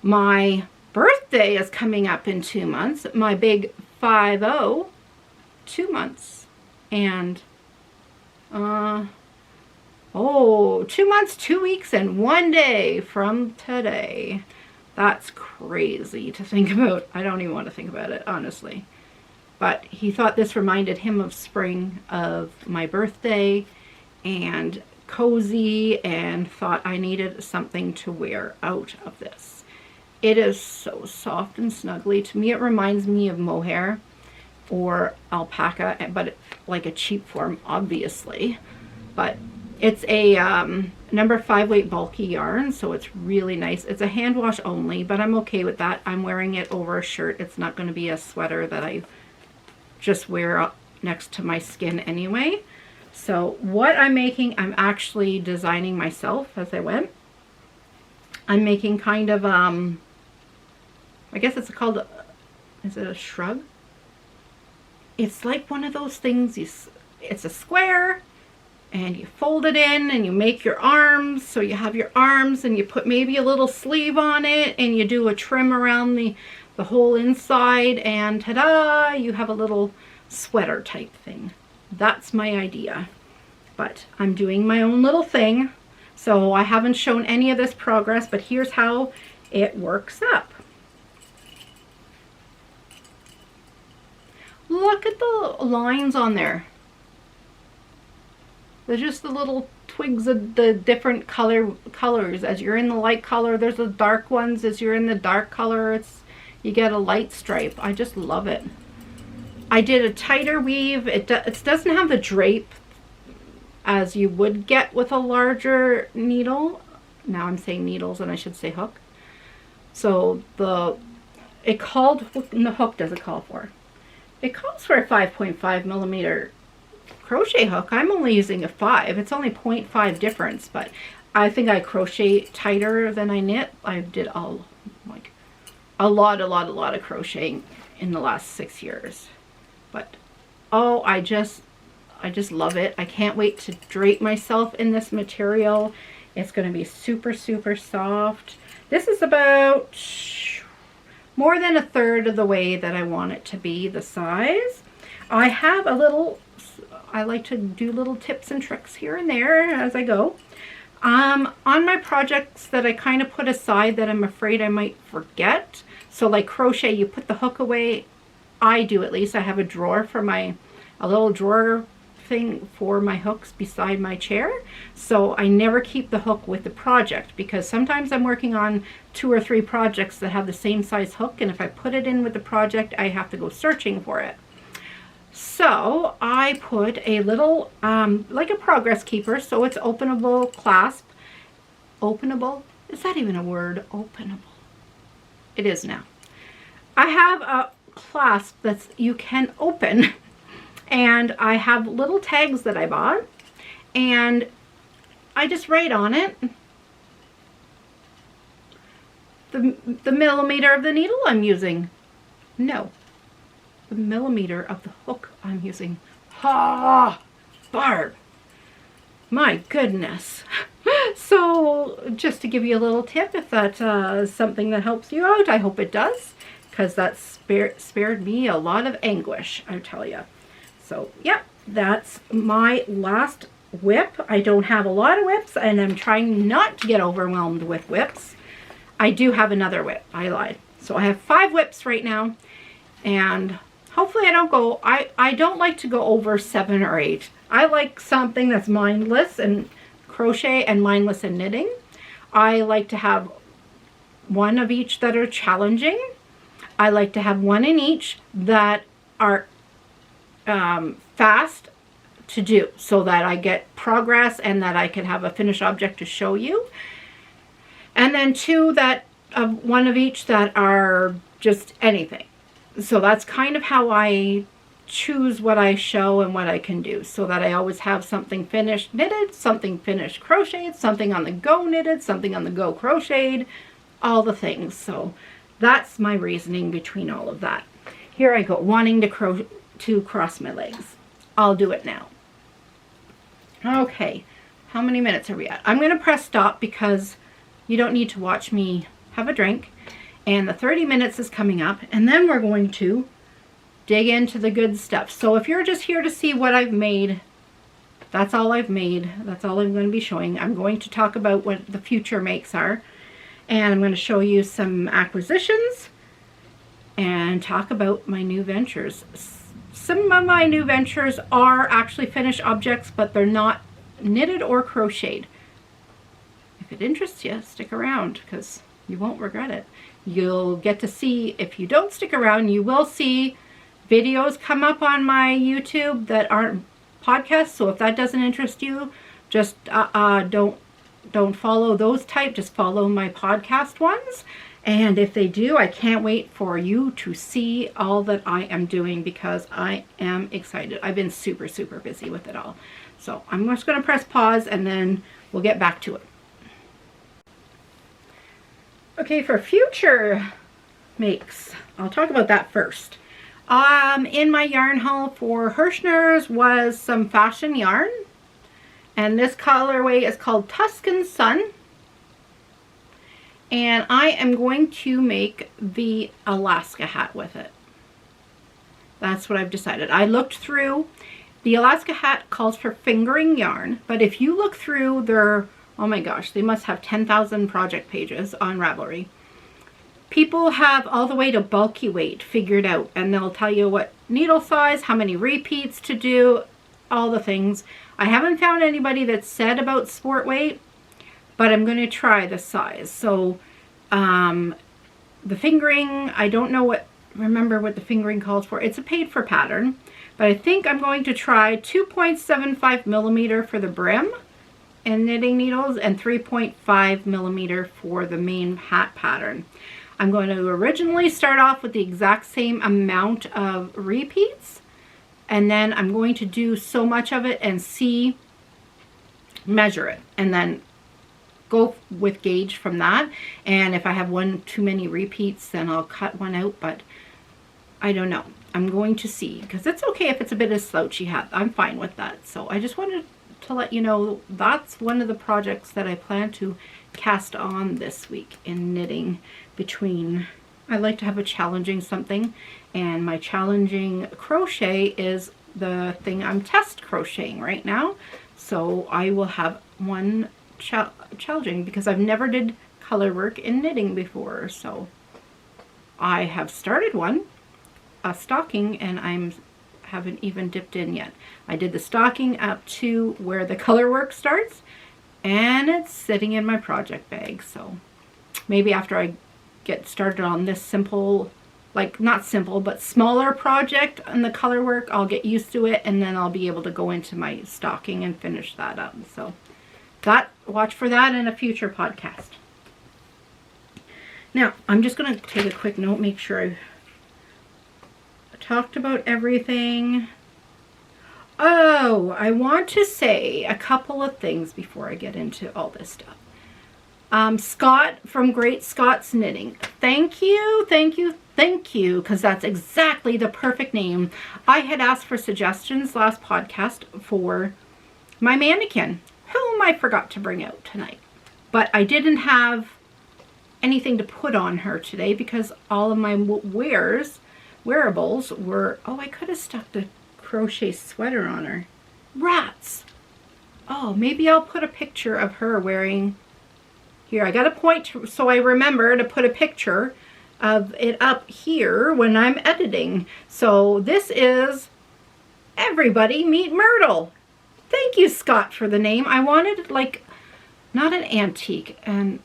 My birthday is coming up in 2 months. My big 50, 2 months. And 2 months, 2 weeks, and 1 day from today. That's crazy to think about. I don't even want to think about it, honestly. But he thought this reminded him of spring, of my birthday, and cozy, and thought I needed something to wear out of this. It is so soft and snuggly. To me, it reminds me of mohair or alpaca, but like a cheap form, obviously. But it's a number 5 weight bulky yarn, so it's really nice. It's a hand wash only, but I'm okay with that. I'm wearing it over a shirt. It's not going to be a sweater that I just wear next to my skin anyway. So what I'm making, I'm actually designing myself as I went. I'm making kind of, I guess it's called, is it a shrug? It's like one of those things, it's a square, and you fold it in, and you make your arms, so you have your arms, and you put maybe a little sleeve on it, and you do a trim around the whole inside, and ta-da, you have a little sweater type thing. That's my idea. But I'm doing my own little thing, so I haven't shown any of this progress, but here's how it works up. Look at the lines on there. They're just the little twigs of the different colors. As you're in the light color, there's the dark ones. As you're in the dark color, you get a light stripe. I just love it. I did a tighter weave. It doesn't have the drape as you would get with a larger needle. Now I'm saying needles and I should say hook. So the hook does it call for? It calls for a 5.5 millimeter crochet hook. I'm only using a 5. It's only 0.5 difference, but I think I crochet tighter than I knit. I did a lot of crocheting in the last 6 years. But oh, I just love it. I can't wait to drape myself in this material. It's going to be super soft. This is about more than a third of the way that I want it to be, the size. I have I like to do little tips and tricks here and there as I go. On my projects that I kind of put aside that I'm afraid I might forget. So like crochet, you put the hook away. I do, at least. I have a drawer for a little drawer thing for my hooks beside my chair, so I never keep the hook with the project, because sometimes I'm working on 2 or 3 projects that have the same size hook, and if I put it in with the project, I have to go searching for it. So I put a little, like a progress keeper, so it's openable clasp. Openable? Is that even a word? Openable. It is now. I have a clasp that's you can open, and I have little tags that I bought, and I just write on it the millimeter of the needle I'm using. No, the millimeter of the hook I'm using. Ha! Barb! My goodness. So just to give you a little tip, if that is something that helps you out, I hope it does, because that spared me a lot of anguish, I tell you. So yeah, that's my last whip. I don't have a lot of whips, and I'm trying not to get overwhelmed with whips. I do have another whip. I lied. So I have 5 whips right now, and hopefully I don't go, I don't like to go over 7 or 8. I like something that's mindless and crochet and mindless in knitting. I like to have one of each that are challenging. I like to have one in each that are fast to do, so that I get progress and that I can have a finished object to show you. And then 2 that one of each that are just anything. So that's kind of how I choose what I show and what I can do, so that I always have something finished knitted, something finished crocheted, something on the go knitted, something on the go crocheted, all the things. So that's my reasoning between all of that. Here I go, wanting to cross my legs. I'll do it now. Okay, how many minutes are we at? I'm going to press stop because you don't need to watch me have a drink. And the 30 minutes is coming up, and then we're going to dig into the good stuff. So if you're just here to see what I've made, that's all I've made. That's all I'm going to be showing. I'm going to talk about what the future makes are, and I'm going to show you some acquisitions and talk about my new ventures. Some of my new ventures are actually finished objects, but they're not knitted or crocheted. If it interests you, stick around, because you won't regret it. You'll get to see, if you don't stick around, you will see videos come up on my YouTube that aren't podcasts. So if that doesn't interest you, just don't follow those type. Just follow my podcast ones. And if they do, I can't wait for you to see all that I am doing, because I am excited. I've been super, super busy with it all. So I'm just going to press pause, and then we'll get back to it. Okay, for future makes, I'll talk about that first. In my yarn haul for Hirschner's was some fashion yarn, and this colorway is called Tuscan Sun, and I am going to make the Alaska hat with it. That's what I've decided. I looked through, the Alaska hat calls for fingering yarn, but if you look through their, oh my gosh, they must have 10,000 project pages on Ravelry. People have all the way to bulky weight figured out, and they'll tell you what needle size, how many repeats to do, all the things. I haven't found anybody that said about sport weight, but I'm going to try the size. So the fingering, I don't know remember what the fingering calls for. It's a paid for pattern, but I think I'm going to try 2.75 millimeter for the brim and knitting needles, and 3.5 millimeter for the main hat pattern. I'm going to originally start off with the exact same amount of repeats, and then I'm going to do so much of it and measure it, and then go with gauge from that. And if I have too many repeats, then I'll cut one out, but I don't know. I'm going to see, because it's okay if it's a bit of slouchy hat. I'm fine with that. So I just wanted to let you know that's one of the projects that I plan to cast on this week in knitting. Between, I like to have a challenging something, and my challenging crochet is the thing I'm test crocheting right now. So I will have one challenging, because I've never did color work in knitting before. So I have started one, a stocking, and I haven't even dipped in yet. I did the stocking up to where the color work starts, and it's sitting in my project bag. So maybe after I get started on this simple like not simple, but smaller project in the color work. I'll get used to it, and then I'll be able to go into my stocking and finish that up. So watch for that in a future podcast. Now, I'm just going to take a quick note, make sure I talked about everything. Oh, I want to say a couple of things before I get into all this stuff. Scott from Great Scots Knitting. Thank you, because that's exactly the perfect name. I had asked for suggestions last podcast for my mannequin, whom I forgot to bring out tonight. But I didn't have anything to put on her today because all of my wearables were, oh, I could have stuck the crochet sweater on her. Rats. Oh, maybe I'll put a picture of her wearing, here, I got a point so I remember to put a picture of it up here when I'm editing. So this is Everybody Meet Myrtle. Thank you, Scott, for the name. I wanted, like, not an antique, and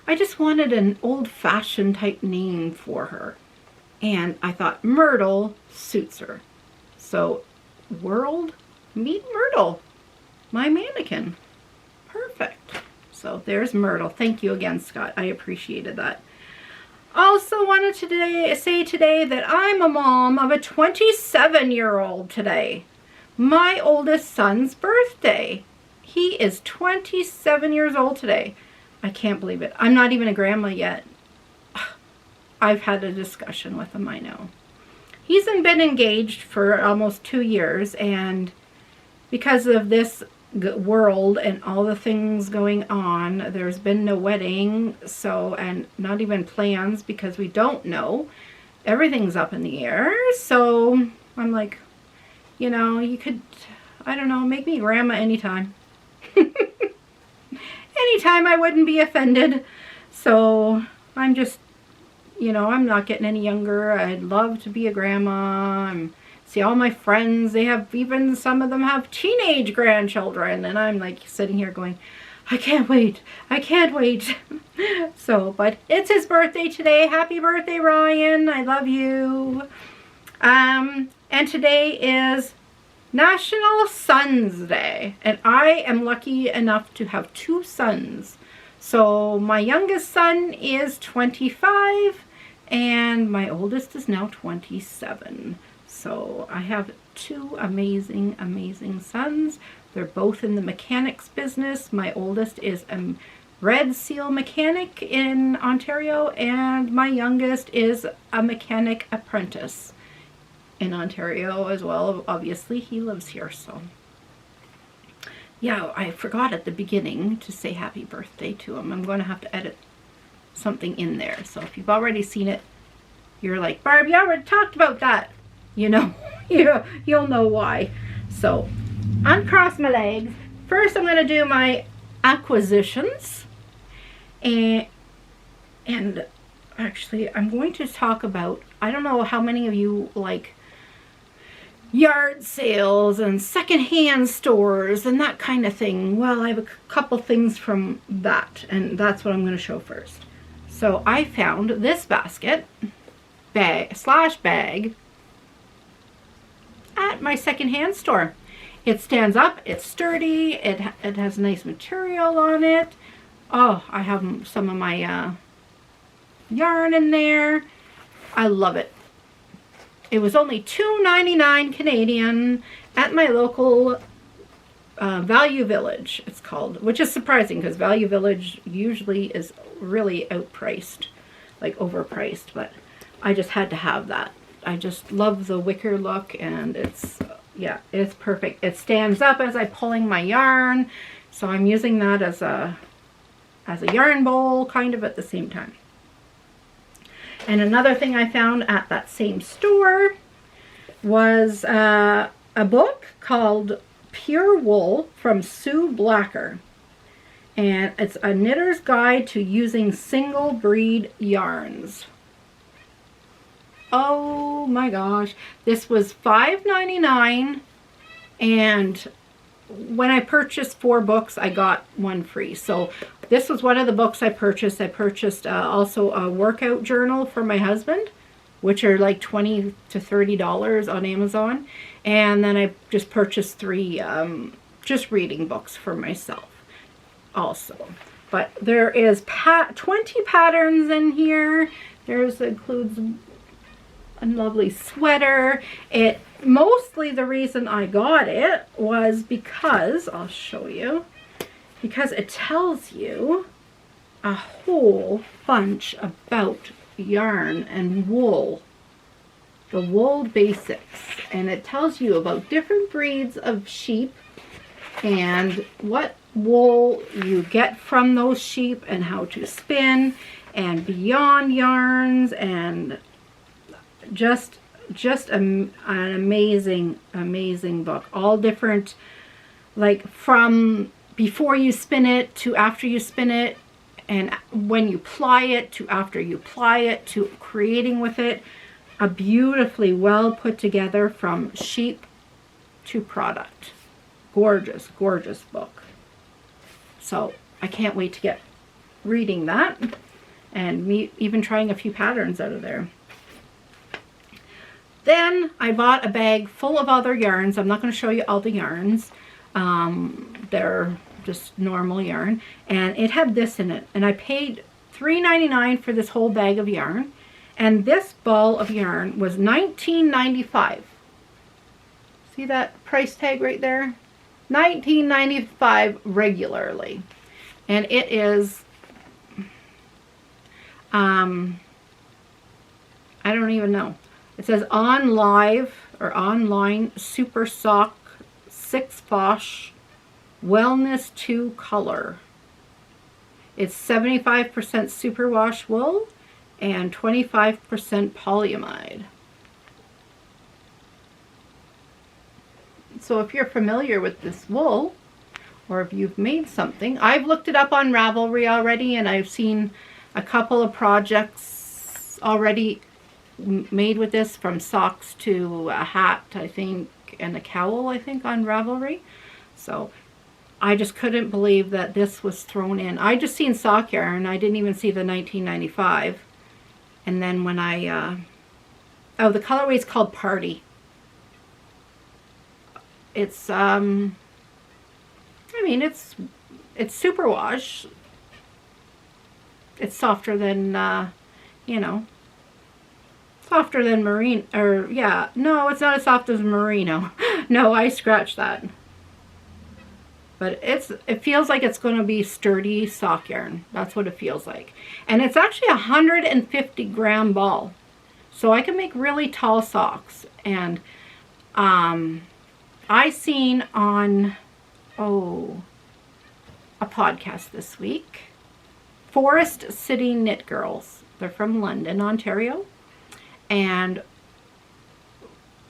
I just wanted an old-fashioned type name for her. And I thought Myrtle suits her. So, World Meet Myrtle, my mannequin. Perfect. So there's Myrtle. Thank you again, Scott. I appreciated that. Also wanted to say today that I'm a mom of a 27-year-old today. My oldest son's birthday. He is 27 years old today. I can't believe it. I'm not even a grandma yet. I've had a discussion with him, I know. He's been engaged for almost 2 years, and because of this world and all the things going on, there's been no wedding, so, and not even plans because we don't know. Everything's up in the air, so I'm like, you know, you could, I don't know, make me grandma anytime. Anytime, I wouldn't be offended. So I'm just, you know, I'm not getting any younger. I'd love to be a grandma. See all my friends, they have, even some of them have teenage grandchildren, and I'm like sitting here going, I can't wait. I can't wait. So, but it's his birthday today. Happy birthday, Ryan. I love you. And today is National Sons Day, and I am lucky enough to have 2 sons. So my youngest son is 25 and my oldest is now 27. So I have 2 amazing, amazing sons. They're both in the mechanics business. My oldest is a Red Seal mechanic in Ontario, and my youngest is a mechanic apprentice in Ontario as well. Obviously, he lives here, so. Yeah, I forgot at the beginning to say happy birthday to him. I'm going to have to edit something in there. So if you've already seen it, you're like, Barb, you already talked about that. You know, you'll know why. So, uncross my legs. First, I'm going to do my acquisitions. And actually, I'm going to talk about, I don't know how many of you like yard sales and secondhand stores and that kind of thing. Well, I have a couple things from that, and that's what I'm going to show first. So I found this bag at my secondhand store. It stands up, it's sturdy, it has nice material on it. Oh, I have some of my yarn in there. I love it. It was only $2.99 Canadian at my local Value Village, it's called, which is surprising because Value Village usually is really outpriced, like overpriced, but I just had to have that. I just love the wicker look, and it's, yeah, it's perfect. It stands up as I'm pulling my yarn, so I'm using that as a yarn bowl kind of at the same time. And another thing I found at that same store was a book called Pure Wool from Sue Blacker. And it's a knitter's guide to using single breed yarns. Oh my gosh. This was $5.99, and when I purchased 4 books, I got 1 free. So this was one of the books I purchased. I purchased also a workout journal for my husband, which are like $20 to $30 on Amazon. And then I just purchased 3 just reading books for myself also. But there is 20 patterns in here. There's includes a lovely sweater. It mostly the reason I got it was because, I'll show you, because it tells you a whole bunch about yarn and wool, the wool basics, and it tells you about different breeds of sheep and what wool you get from those sheep and how to spin and beyond yarns, and just an amazing book. All different, like from before you spin it to after you spin it, and when you ply it to after you ply it to creating with it. A beautifully well put together from sheep to product. Gorgeous, gorgeous book. So I can't wait to get reading that and me even trying a few patterns out of there. Then I bought a bag full of other yarns. I'm not going to show you all the yarns. They're just normal yarn. And it had this in it. And I paid $3.99 for this whole bag of yarn. And this ball of yarn was $19.95. See that price tag right there? $19.95 regularly. And it is, I don't even know. It says on live or online super sock 6 wash wellness 2 color. It's 75% superwash wool and 25% polyamide. So if you're familiar with this wool, or if you've made something, I've looked it up on Ravelry already, and I've seen a couple of projects already made with this, from socks to a hat, I think, and a cowl, I think, on Ravelry. So I just couldn't believe that this was thrown in. I just seen sock yarn. I didn't even see the $19.95. And then when I, oh, the colorway is called Party. It's, I mean, it's superwash. It's softer than, you know, softer than merino, or yeah, no, it's not as soft as merino. No, I scratched that. But it feels like it's going to be sturdy sock yarn. That's what it feels like. And it's actually a 150-gram ball. So I can make really tall socks. And I seen on, a podcast this week, Forest City Knit Girls. They're from London, Ontario. And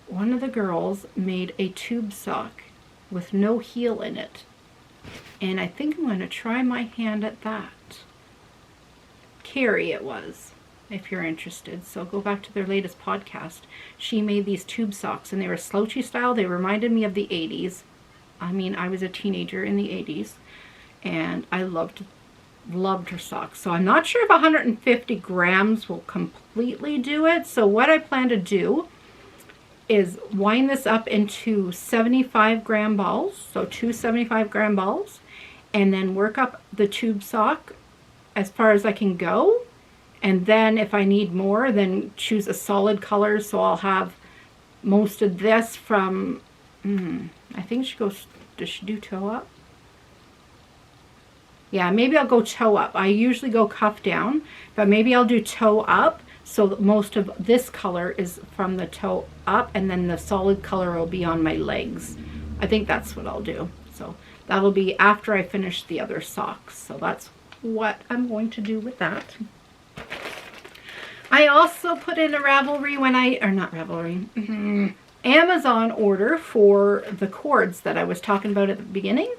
one of the girls made a tube sock with no heel in it. And I think I'm going to try my hand at that. Carrie it was, if you're interested. So go back to their latest podcast. She made these tube socks, and they were slouchy style. They reminded me of the 80s. I mean, I was a teenager in the 80s, and I loved her socks. So I'm not sure if 150 grams will completely do it. So what I plan to do is wind this up into 75-gram balls, so 2 75-gram balls, and then work up the tube sock as far as I can go. And then if I need more, then choose a solid color. So I'll have most of this from, I think she goes, does she do toe up? Yeah, maybe I'll go toe up. I usually go cuff down, but maybe I'll do toe up. So most of this color is from the toe up, and then the solid color will be on my legs. I think that's what I'll do. So that'll be after I finish the other socks. So that's what I'm going to do with that. I also put in a Ravelry Amazon order for the cords that I was talking about at the beginning.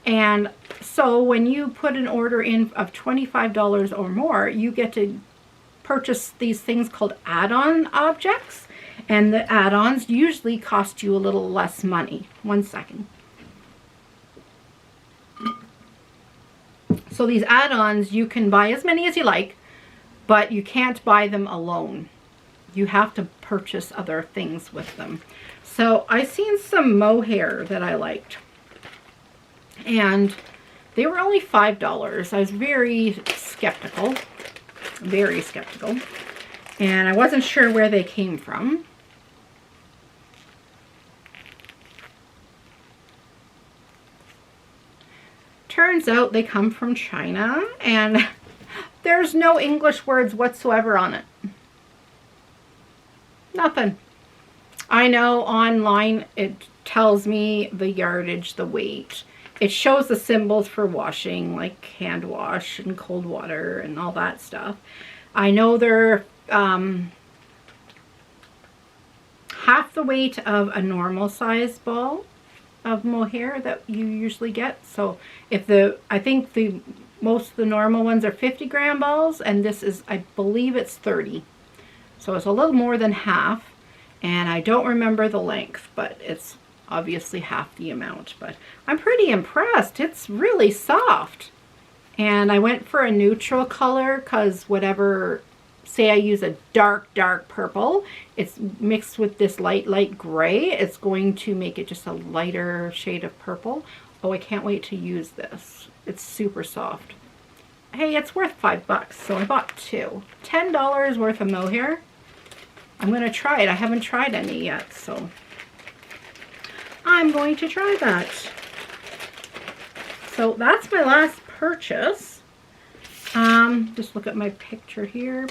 And so when you put an order in of $25 or more, you get to purchase these things called add-on objects, and the add-ons usually cost you a little less money. One second. So these add-ons, you can buy as many as you like, but you can't buy them alone. You have to purchase other things with them. So I seen some mohair that I liked, and they were only $5. I was very skeptical, and I wasn't sure where they came from. Turns out they come from China, and there's no English words whatsoever on it. Nothing. I know online it tells me the yardage, the weight. It shows the symbols for washing, like hand wash and cold water and all that stuff. I know they're half the weight of a normal size ball of mohair that you usually get. So if I think most of the normal ones are 50-gram balls, and this is, I believe it's 30. So it's a little more than half, and I don't remember the length, but it's obviously half the amount. But I'm pretty impressed. It's really soft. And I went for a neutral color because whatever, say I use a dark purple, it's mixed with this light gray. It's going to make it just a lighter shade of purple. Oh, I can't wait to use this. It's super soft. Hey, it's worth $5, so I bought two. $10 worth of mohair. I'm going to try it. I haven't tried any yet, so I'm going to try that. So that's my last purchase. Just look at my picture here.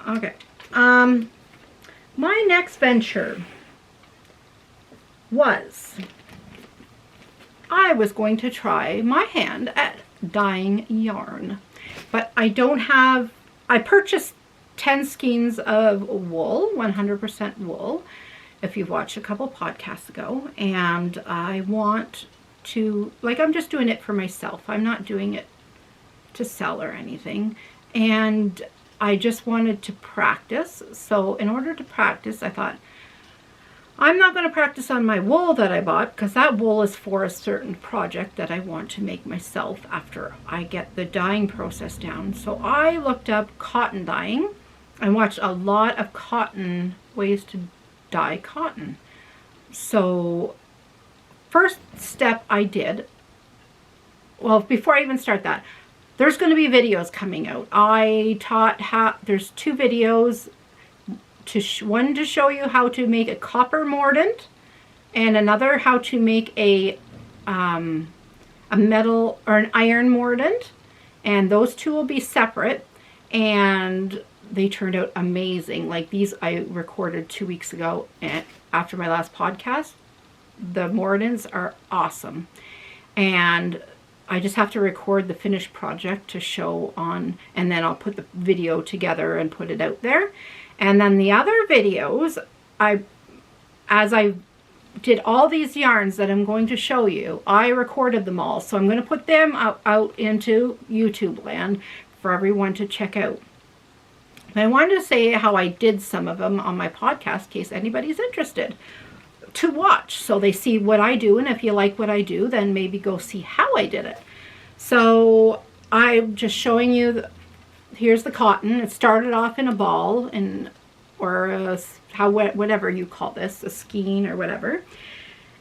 Okay. My next venture was I was going to try my hand at dyeing yarn, but I purchased 10 skeins of wool, 100% wool, if you've watched a couple podcasts ago, and I want to, like, I'm just doing it for myself. I'm not doing it to sell or anything, and I just wanted to practice. So in order to practice, I thought, I'm not going to practice on my wool that I bought, because that wool is for a certain project that I want to make myself after I get the dyeing process down. So I looked up cotton dyeing and watched a lot of ways to dye cotton. So first step I did, well, before I even start that, there's going to be videos coming out. I taught there's two videos, one to show you how to make a copper mordant, and another how to make a metal or an iron mordant, and those two will be separate, and they turned out amazing. Like these I recorded 2 weeks ago, and after my last podcast. The mordants are awesome, and I just have to record the finished project to show on, and then I'll put the video together and put it out there. And then the other videos, as I did all these yarns that I'm going to show you, I recorded them all. So I'm going to put them out into YouTube land for everyone to check out. And I wanted to say how I did some of them on my podcast in case anybody's interested to watch, so they see what I do, and if you like what I do, then maybe go see how I did it. So I'm just showing you, here's the cotton. It started off in a ball, or whatever you call this, a skein or whatever.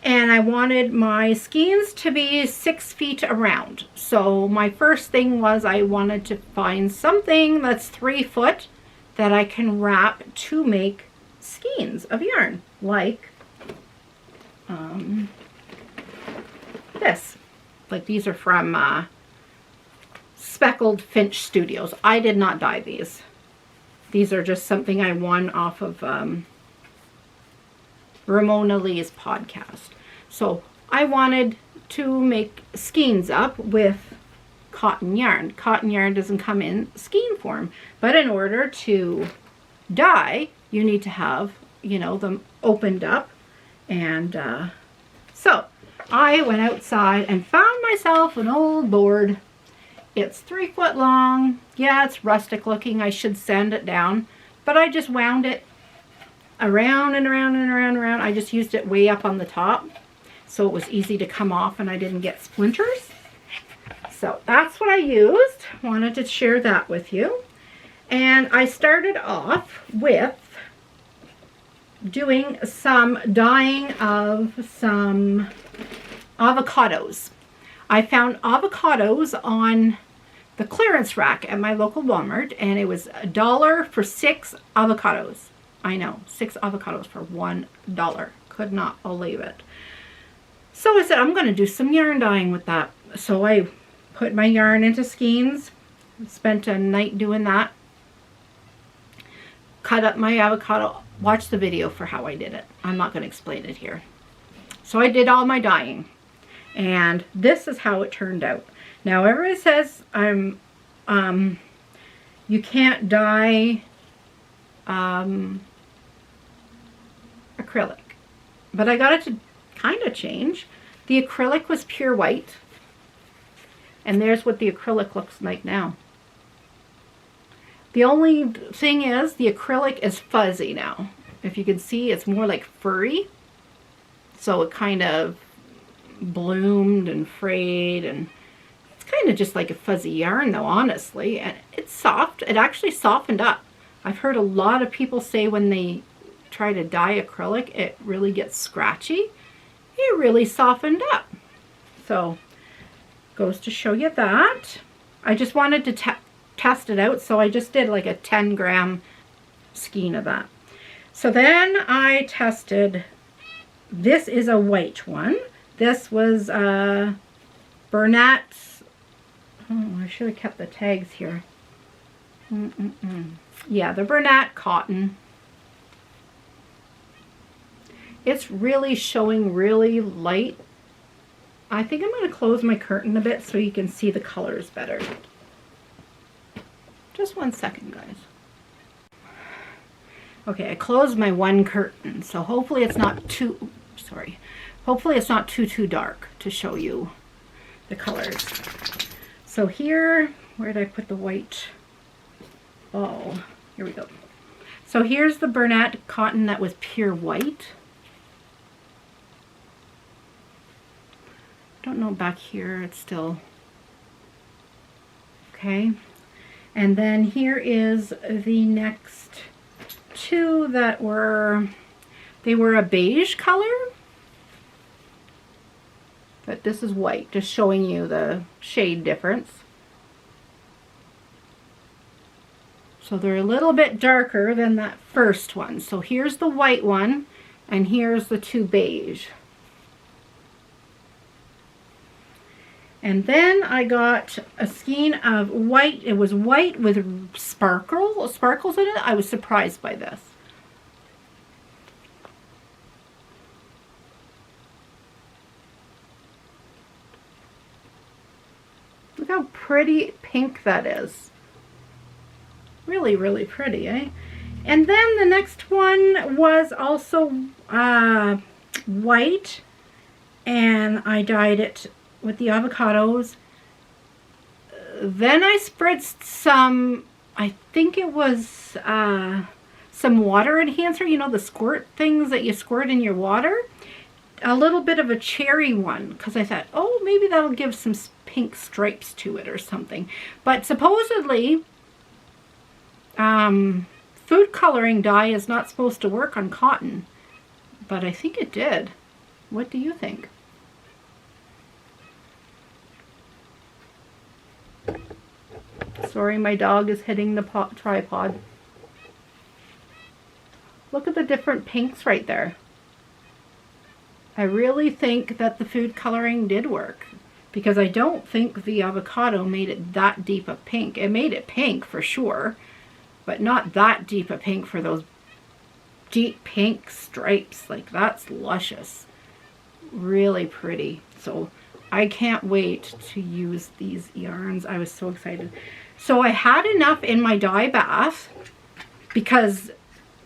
And I wanted my skeins to be 6 feet around. So my first thing was I wanted to find something that's 3 foot that I can wrap to make skeins of yarn, like this. Like these are from Speckled Finch Studios. I did not dye these. These are just something I won off of Ramona Lee's podcast. So I wanted to make skeins up with cotton yarn. Cotton yarn doesn't come in skein form, but in order to dye, you need to have, you know, them opened up. And so I went outside and found myself an old board. It's 3 foot long. Yeah, it's rustic looking. I should sand it down, but I just wound it around and around and around and around. I just used it way up on the top, so it was easy to come off and I didn't get splinters. So that's what I used. Wanted to share that with you. And I started off with doing some dyeing of some avocados. I found avocados on the clearance rack at my local Walmart, and it was $1 for 6 avocados. I know, 6 avocados for $1. Could not believe it. So I said, I'm going to do some yarn dyeing with that. So I put my yarn into skeins, spent a night doing that, cut up my avocado. Watch the video for how I did it. I'm not going to explain it here. So I did all my dyeing, and this is how it turned out. Now everybody says you can't dye acrylic, but I got it to kind of change. The acrylic was pure white, and there's what the acrylic looks like now. The only thing is the acrylic is fuzzy now. If you can see, it's more like furry. So it kind of bloomed and frayed, and it's kind of just like a fuzzy yarn though, honestly. And it's soft. It actually softened up. I've heard a lot of people say when they try to dye acrylic, it really gets scratchy. It really softened up. So, goes to show you that. I just wanted to test it out, so I just did like a 10-gram skein of that. So then I tested, this is a white one. This was Burnett. Oh, I should have kept the tags here. Yeah, the Burnett cotton. It's really showing really light. I think I'm going to close my curtain a bit so you can see the colors better. Just 1 second, guys. Okay, I closed my one curtain, so hopefully it's not too, hopefully it's not too dark to show you the colors. So here, where did I put the white? Oh, here we go. So here's the Burnett cotton that was pure white. Don't know back here, it's still, okay. And then here is the next two that were, they were a beige color, but this is white, just showing you the shade difference. So they're a little bit darker than that first one. So here's the white one, and here's the two beige. And then I got a skein of white. It was white with sparkles in it. I was surprised by this. Look how pretty pink that is. Really, really pretty, eh? And then the next one was also white, and I dyed it with the avocados. Then I spritzed some, I think it was some water enhancer, you know, the squirt things that you squirt in your water. A little bit of a cherry one, because I thought, oh, maybe that'll give some pink stripes to it or something. But supposedly, food coloring dye is not supposed to work on cotton, but I think it did. What do you think? Sorry, my dog is hitting the tripod. Look at the different pinks right there. I really think that the food coloring did work, because I don't think the avocado made it that deep a pink. It made it pink for sure, but not that deep a pink for those deep pink stripes. Like, that's luscious. Really pretty. So I can't wait to use these yarns. I was so excited. So I had enough in my dye bath, because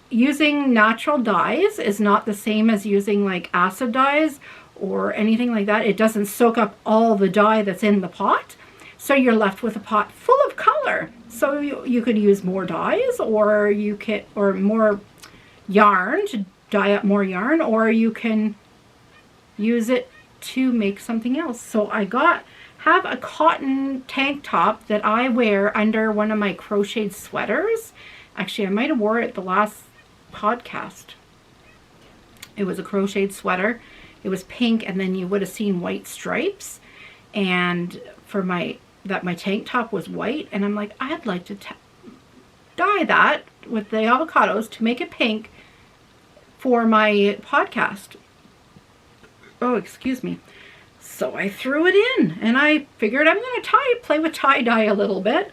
using natural dyes is not the same as using like acid dyes or anything like that. It doesn't soak up all the dye that's in the pot. So you're left with a pot full of color. So you could use more dyes, or you can, or more yarn to dye up more yarn, or you can use it to make something else. So I got have a cotton tank top that I wear under one of my crocheted sweaters. Actually, I might have wore it the last podcast. It was a crocheted sweater. It was pink, and then you would have seen white stripes. And for my tank top was white, and I'm like, I'd like to dye that with the avocados to make it pink for my podcast. Oh, excuse me. So I threw it in, and I figured I'm going to play with tie-dye a little bit,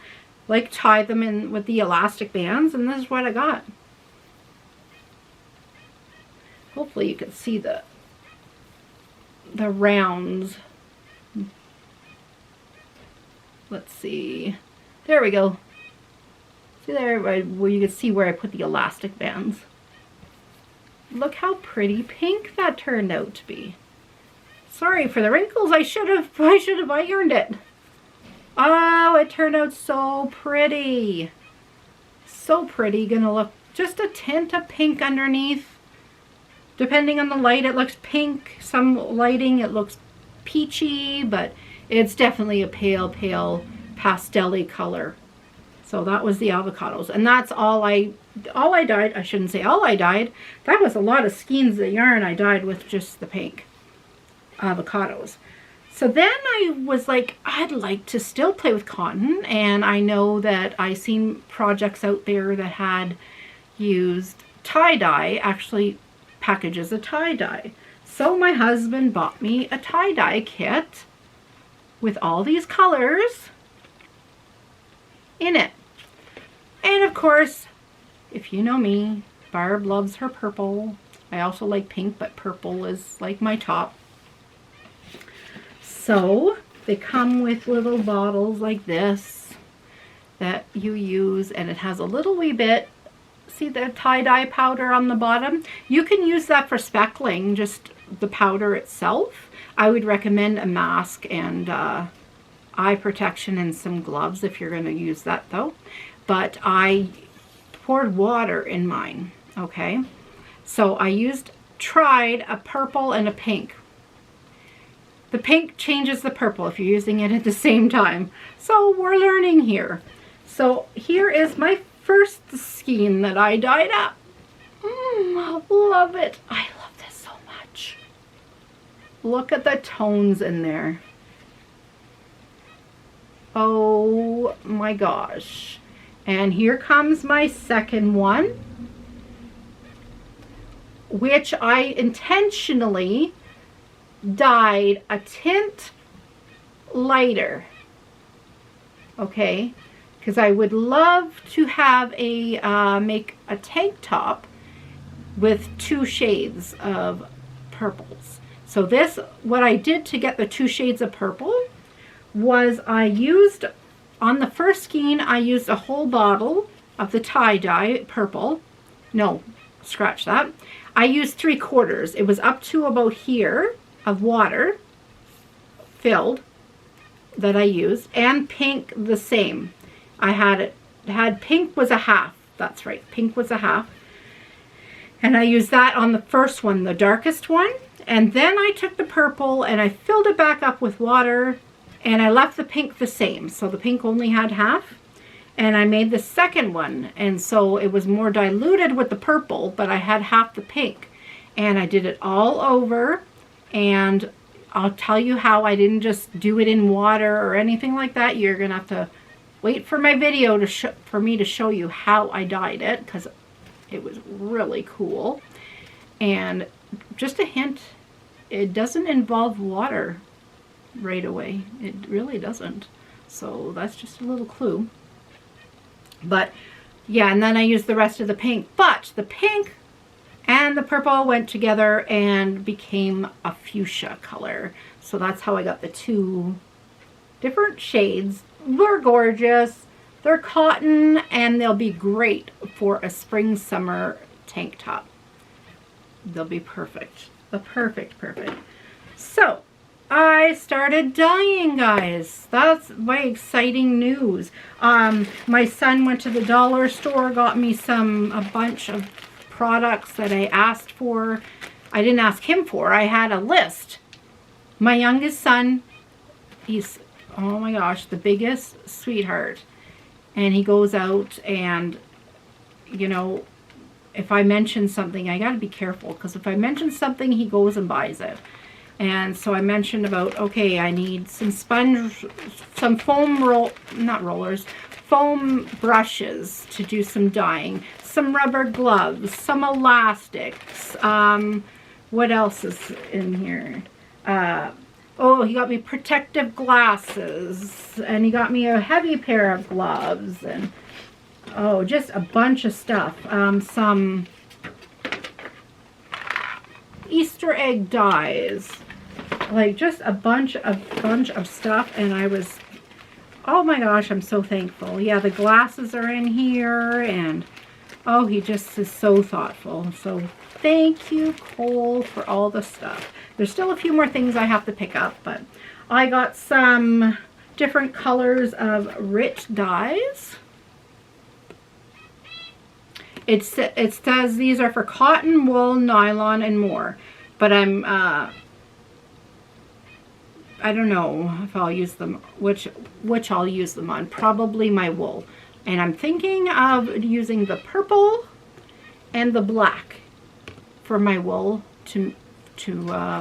like tie them in with the elastic bands, and this is what I got. Hopefully you can see the rounds. Let's see. There we go. See there where you can see where I put the elastic bands. Look how pretty pink that turned out to be. Sorry for the wrinkles. I should have ironed it. Oh, it turned out so pretty. So pretty. Gonna look just a tint of pink underneath. Depending on the light, it looks pink. Some lighting, it looks peachy, but it's definitely a pale, pale pastel-y color. So that was the avocados. And that's all I dyed. I shouldn't say all I dyed. That was a lot of skeins of yarn I dyed with just the pink avocados. So then I was like, I'd like to still play with cotton. And I know that I seen projects out there that had used tie-dye, actually packages of tie-dye. So my husband bought me a tie-dye kit with all these colors in it. And of course, if you know me, Barb loves her purple. I also like pink, but purple is like my top. So they come with little bottles like this that you use, and it has a little wee bit. See the tie-dye powder on the bottom? You can use that for speckling, just the powder itself. I would recommend a mask and eye protection and some gloves if you're going to use that though. But I poured water in mine, okay? So I tried a purple and a pink. The pink changes the purple if you're using it at the same time. So we're learning here. So here is my first skein that I dyed up. I love it. I love this so much. Look at the tones in there. Oh my gosh. And here comes my second one, which I intentionally dyed a tint lighter, okay, because I would love to have make a tank top with 2 shades of purples. So this, what I did to get the 2 shades of purple was I used, on the first skein, I used a whole bottle of the tie-dye purple. No, scratch that. I used 3/4. It was up to about here of water filled that I used, and pink the same. I had pink was a half. That's right, pink was a half. And I used that on the first one, the darkest one. And then I took the purple and I filled it back up with water, and I left the pink the same. So the pink only had half. And I made the second one, and so it was more diluted with the purple, but I had half the pink. And I did it all over, and I'll tell you how I didn't just do it in water or anything like that. You're gonna have to wait for my video for me to show you how I dyed it, because it was really cool. And just a hint, it doesn't involve water right away. It really doesn't. So that's just a little clue. But yeah, and then I used the rest of the pink. But the pink and the purple went together and became a fuchsia color. So that's how I got the 2 different shades. They're gorgeous. They're cotton, and they'll be great for a spring summer tank top. They'll be perfect. Perfect. So I started dyeing, guys. That's my exciting news. My son went to the dollar store, got me a bunch of products that I asked for. I didn't ask him for. I had a list. My youngest son, he's oh my gosh, the biggest sweetheart. And he goes out and, you know, if I mention something, I got to be careful, because if I mention something, he goes and buys it. And so I mentioned about, okay, I need some sponge, some foam foam brushes to do some dyeing, some rubber gloves, some elastics. What else is in here? Oh, he got me protective glasses, and he got me a heavy pair of gloves, and oh, just a bunch of stuff. Some Easter egg dyes, like just a bunch of stuff. And I was, oh my gosh, I'm so thankful. Yeah, the glasses are in here, and oh, he just is so thoughtful. So thank you, Cole, for all the stuff. There's still a few more things I have to pick up, but I got some different colors of RIT dyes. It says these are for cotton, wool, nylon, and more. But I don't know if I'll use them, which I'll use them on. Probably my wool. And I'm thinking of using the purple and the black for my wool to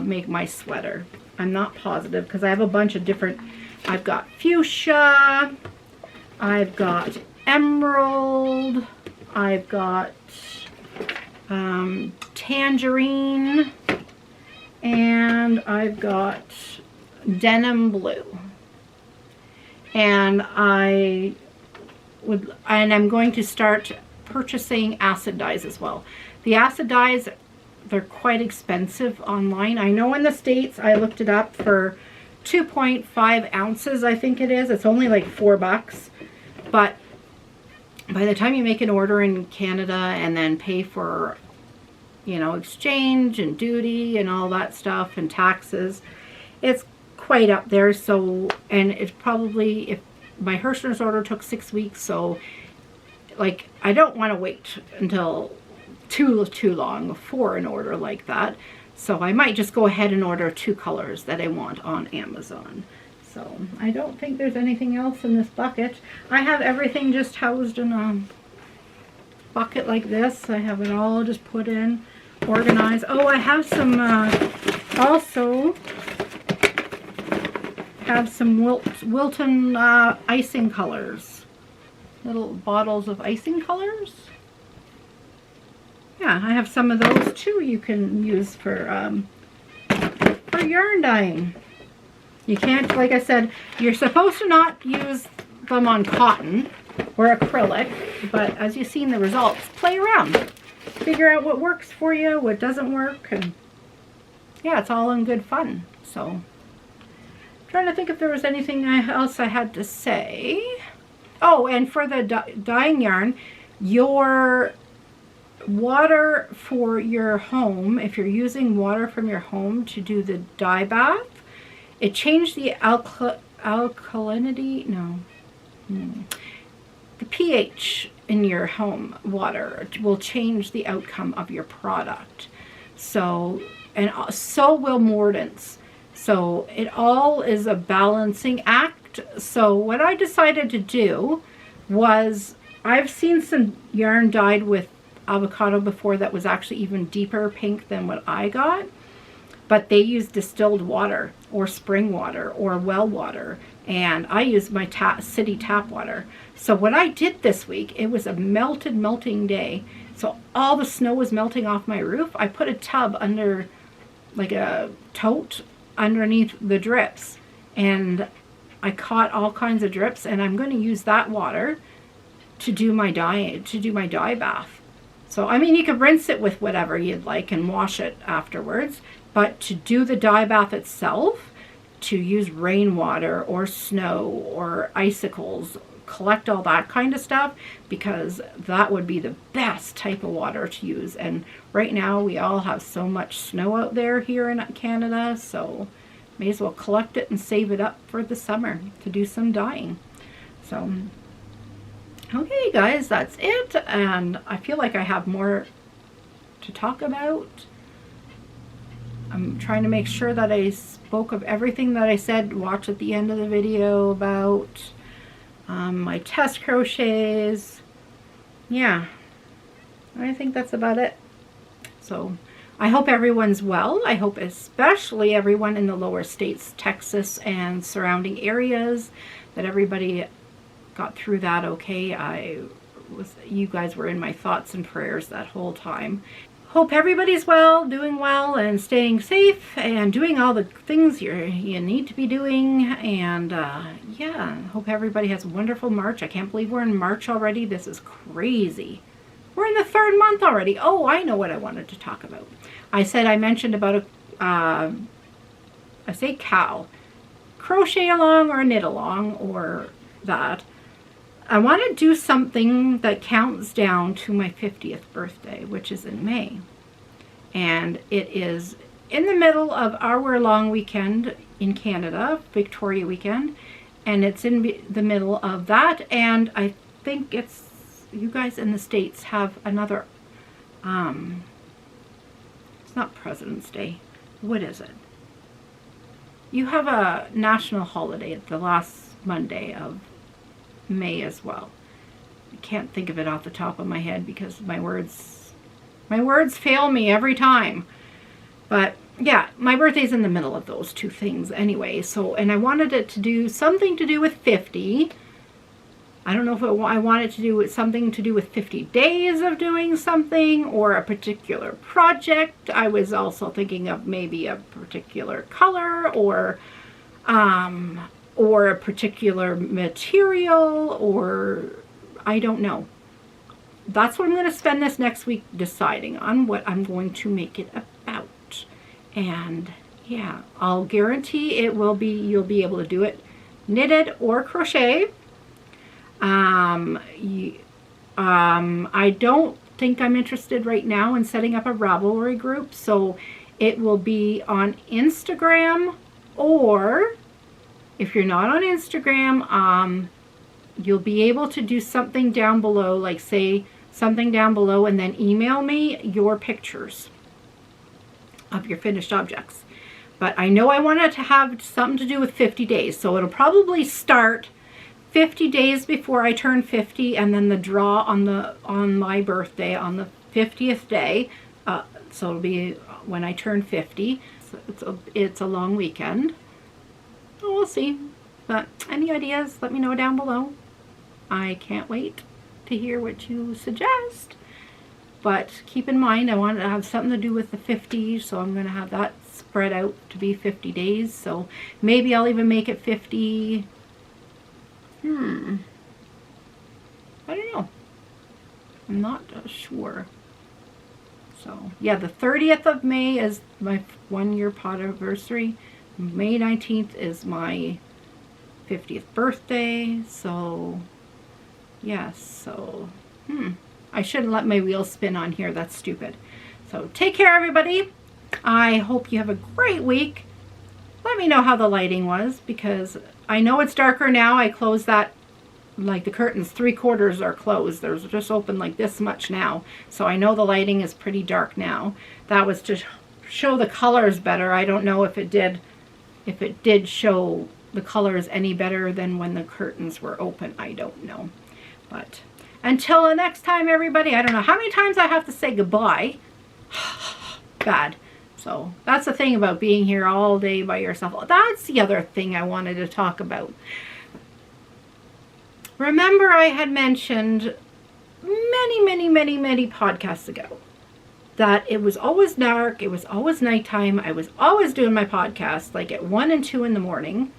make my sweater. I'm not positive, because I have a bunch of different, I've got fuchsia, I've got emerald, I've got tangerine, and I've got denim blue. And I'm going to start purchasing acid dyes as well. The acid dyes, they're quite expensive online. I know in the States, I looked it up for 2.5 ounces, I think it is. It's only like $4. But by the time you make an order in Canada and then pay for, you know, exchange and duty and all that stuff and taxes, it's quite up there. So, and it's probably, if my Hirschner's order took 6 weeks, so like I don't want to wait until too long for an order like that. So I might just go ahead and order 2 colors that I want on Amazon. So I don't think there's anything else in this bucket. I have everything just housed in a bucket like this. I have it all just put in, organized. Oh, I have some, also have some Wilton icing colors. Little bottles of icing colors. Yeah, I have some of those too you can use for yarn dyeing. You can't, like I said, you're supposed to not use them on cotton or acrylic, but as you've seen the results, play around. Figure out what works for you, what doesn't work, and yeah, it's all in good fun. So, I'm trying to think if there was anything else I had to say. Oh, and for the dyeing yarn, your water for your home, if you're using water from your home to do the dye bath, it changed the alkalinity, the pH in your home water will change the outcome of your product. So, and so will mordants. So it all is a balancing act. So what I decided to do was, I've seen some yarn dyed with avocado before that was actually even deeper pink than what I got, but they use distilled water or spring water or well water, and I use my city tap water. So what I did this week, it was a melting day, so all the snow was melting off my roof. I put a tub under, like a tote underneath the drips, and I caught all kinds of drips, and I'm going to use that water to do my dye bath. So, I mean, you could rinse it with whatever you'd like and wash it afterwards. But to do the dye bath itself, to use rainwater or snow or icicles, collect all that kind of stuff, because that would be the best type of water to use. And right now we all have so much snow out there here in Canada, so may as well collect it and save it up for the summer to do some dyeing. So, okay guys, that's it, and I feel like I have more to talk about. I'm trying to make sure that I spoke of everything that I said. Watch at the end of the video about my test crochets. Yeah, I think that's about it. So I hope everyone's well. I hope especially everyone in the lower states, Texas and surrounding areas, that everybody got through that okay. You guys were in my thoughts and prayers that whole time. Hope everybody's well, doing well, and staying safe, and doing all the things you need to be doing. And yeah, hope everybody has a wonderful March. I can't believe we're in March already. This is crazy. We're in the 3rd month already. Oh, I know what I wanted to talk about. I mentioned about I say cow, crochet along or knit along or that. I want to do something that counts down to my 50th birthday, which is in May. And it is in the middle of our long weekend in Canada, Victoria weekend. And it's in the middle of that. And I think you guys in the States have another, it's not President's Day. What is it? You have a national holiday at the last Monday of May as well. I can't think of it off the top of my head because my words fail me every time. But yeah, my birthday's in the middle of those two things anyway. So, and I wanted it to do something to do with 50. I don't know if I wanted to do something to do with 50 days of doing something or a particular project. I was also thinking of maybe a particular color or a particular material, or I don't know. That's what I'm going to spend this next week deciding on what I'm going to make it about. And yeah, I'll guarantee it will be, you'll be able to do it knitted or crochet. I don't think I'm interested right now in setting up a Ravelry group, so it will be on Instagram, or if you're not on Instagram, you'll be able to do something down below, like say something down below, and then email me your pictures of your finished objects. But I know I wanted to have something to do with 50 days, so it'll probably start 50 days before I turn 50, and then the draw on my birthday on the 50th day. So it'll be when I turn 50. So it's a long weekend. So we'll see. But any ideas, let me know down below. I can't wait to hear what you suggest. But keep in mind, I want to have something to do with the 50, so I'm going to have that spread out to be 50 days. So maybe I'll even make it 50. I don't know. I'm not sure. So yeah, the 30th of May is my 1-year pod anniversary. May 19th is my 50th birthday. So yes, so I shouldn't let my wheels spin on here. That's stupid. So take care, everybody. I hope you have a great week. Let me know how the lighting was, because I know it's darker now. I closed that, like the curtains, 3/4 are closed. There's just open like this much now. So I know the lighting is pretty dark now. That was to show the colors better. I don't know if it did show the colors any better than when the curtains were open. I don't know. But until the next time, everybody, I don't know how many times I have to say goodbye. Bad. So that's the thing about being here all day by yourself. That's the other thing I wanted to talk about. Remember, I had mentioned many podcasts ago that it was always dark, it was always nighttime. I was always doing my podcast like at 1 and 2 in the morning.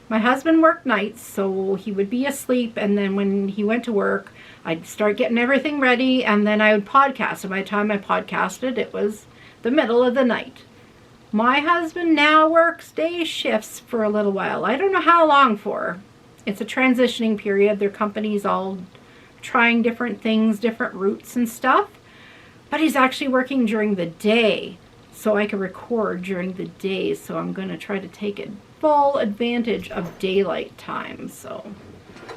My husband worked nights, so he would be asleep, and then when he went to work, I'd start getting everything ready, and then I would podcast. And by the time I podcasted, it was the middle of the night. My husband now works day shifts for a little while. I don't know how long for. It's a transitioning period. Their company's all trying different things, different routes and stuff. But he's actually working during the day, so I can record during the day. So I'm going to try to take full advantage of daylight time. So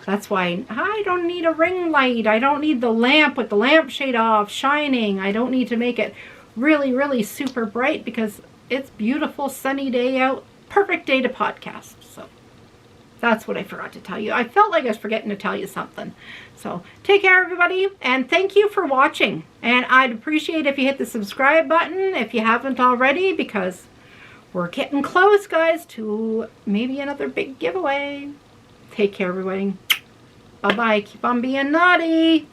that's why I don't need a ring light. I don't need the lamp with the lampshade off shining. I don't need to make it really super bright, because it's beautiful sunny day out. Perfect day to podcast. So that's what I forgot to tell you. I felt like I was forgetting to tell you something. So take care, everybody, and thank you for watching. And I'd appreciate if you hit the subscribe button if you haven't already, because we're getting close, guys, to maybe another big giveaway. Take care, everybody. Bye-bye. Keep on being naughty.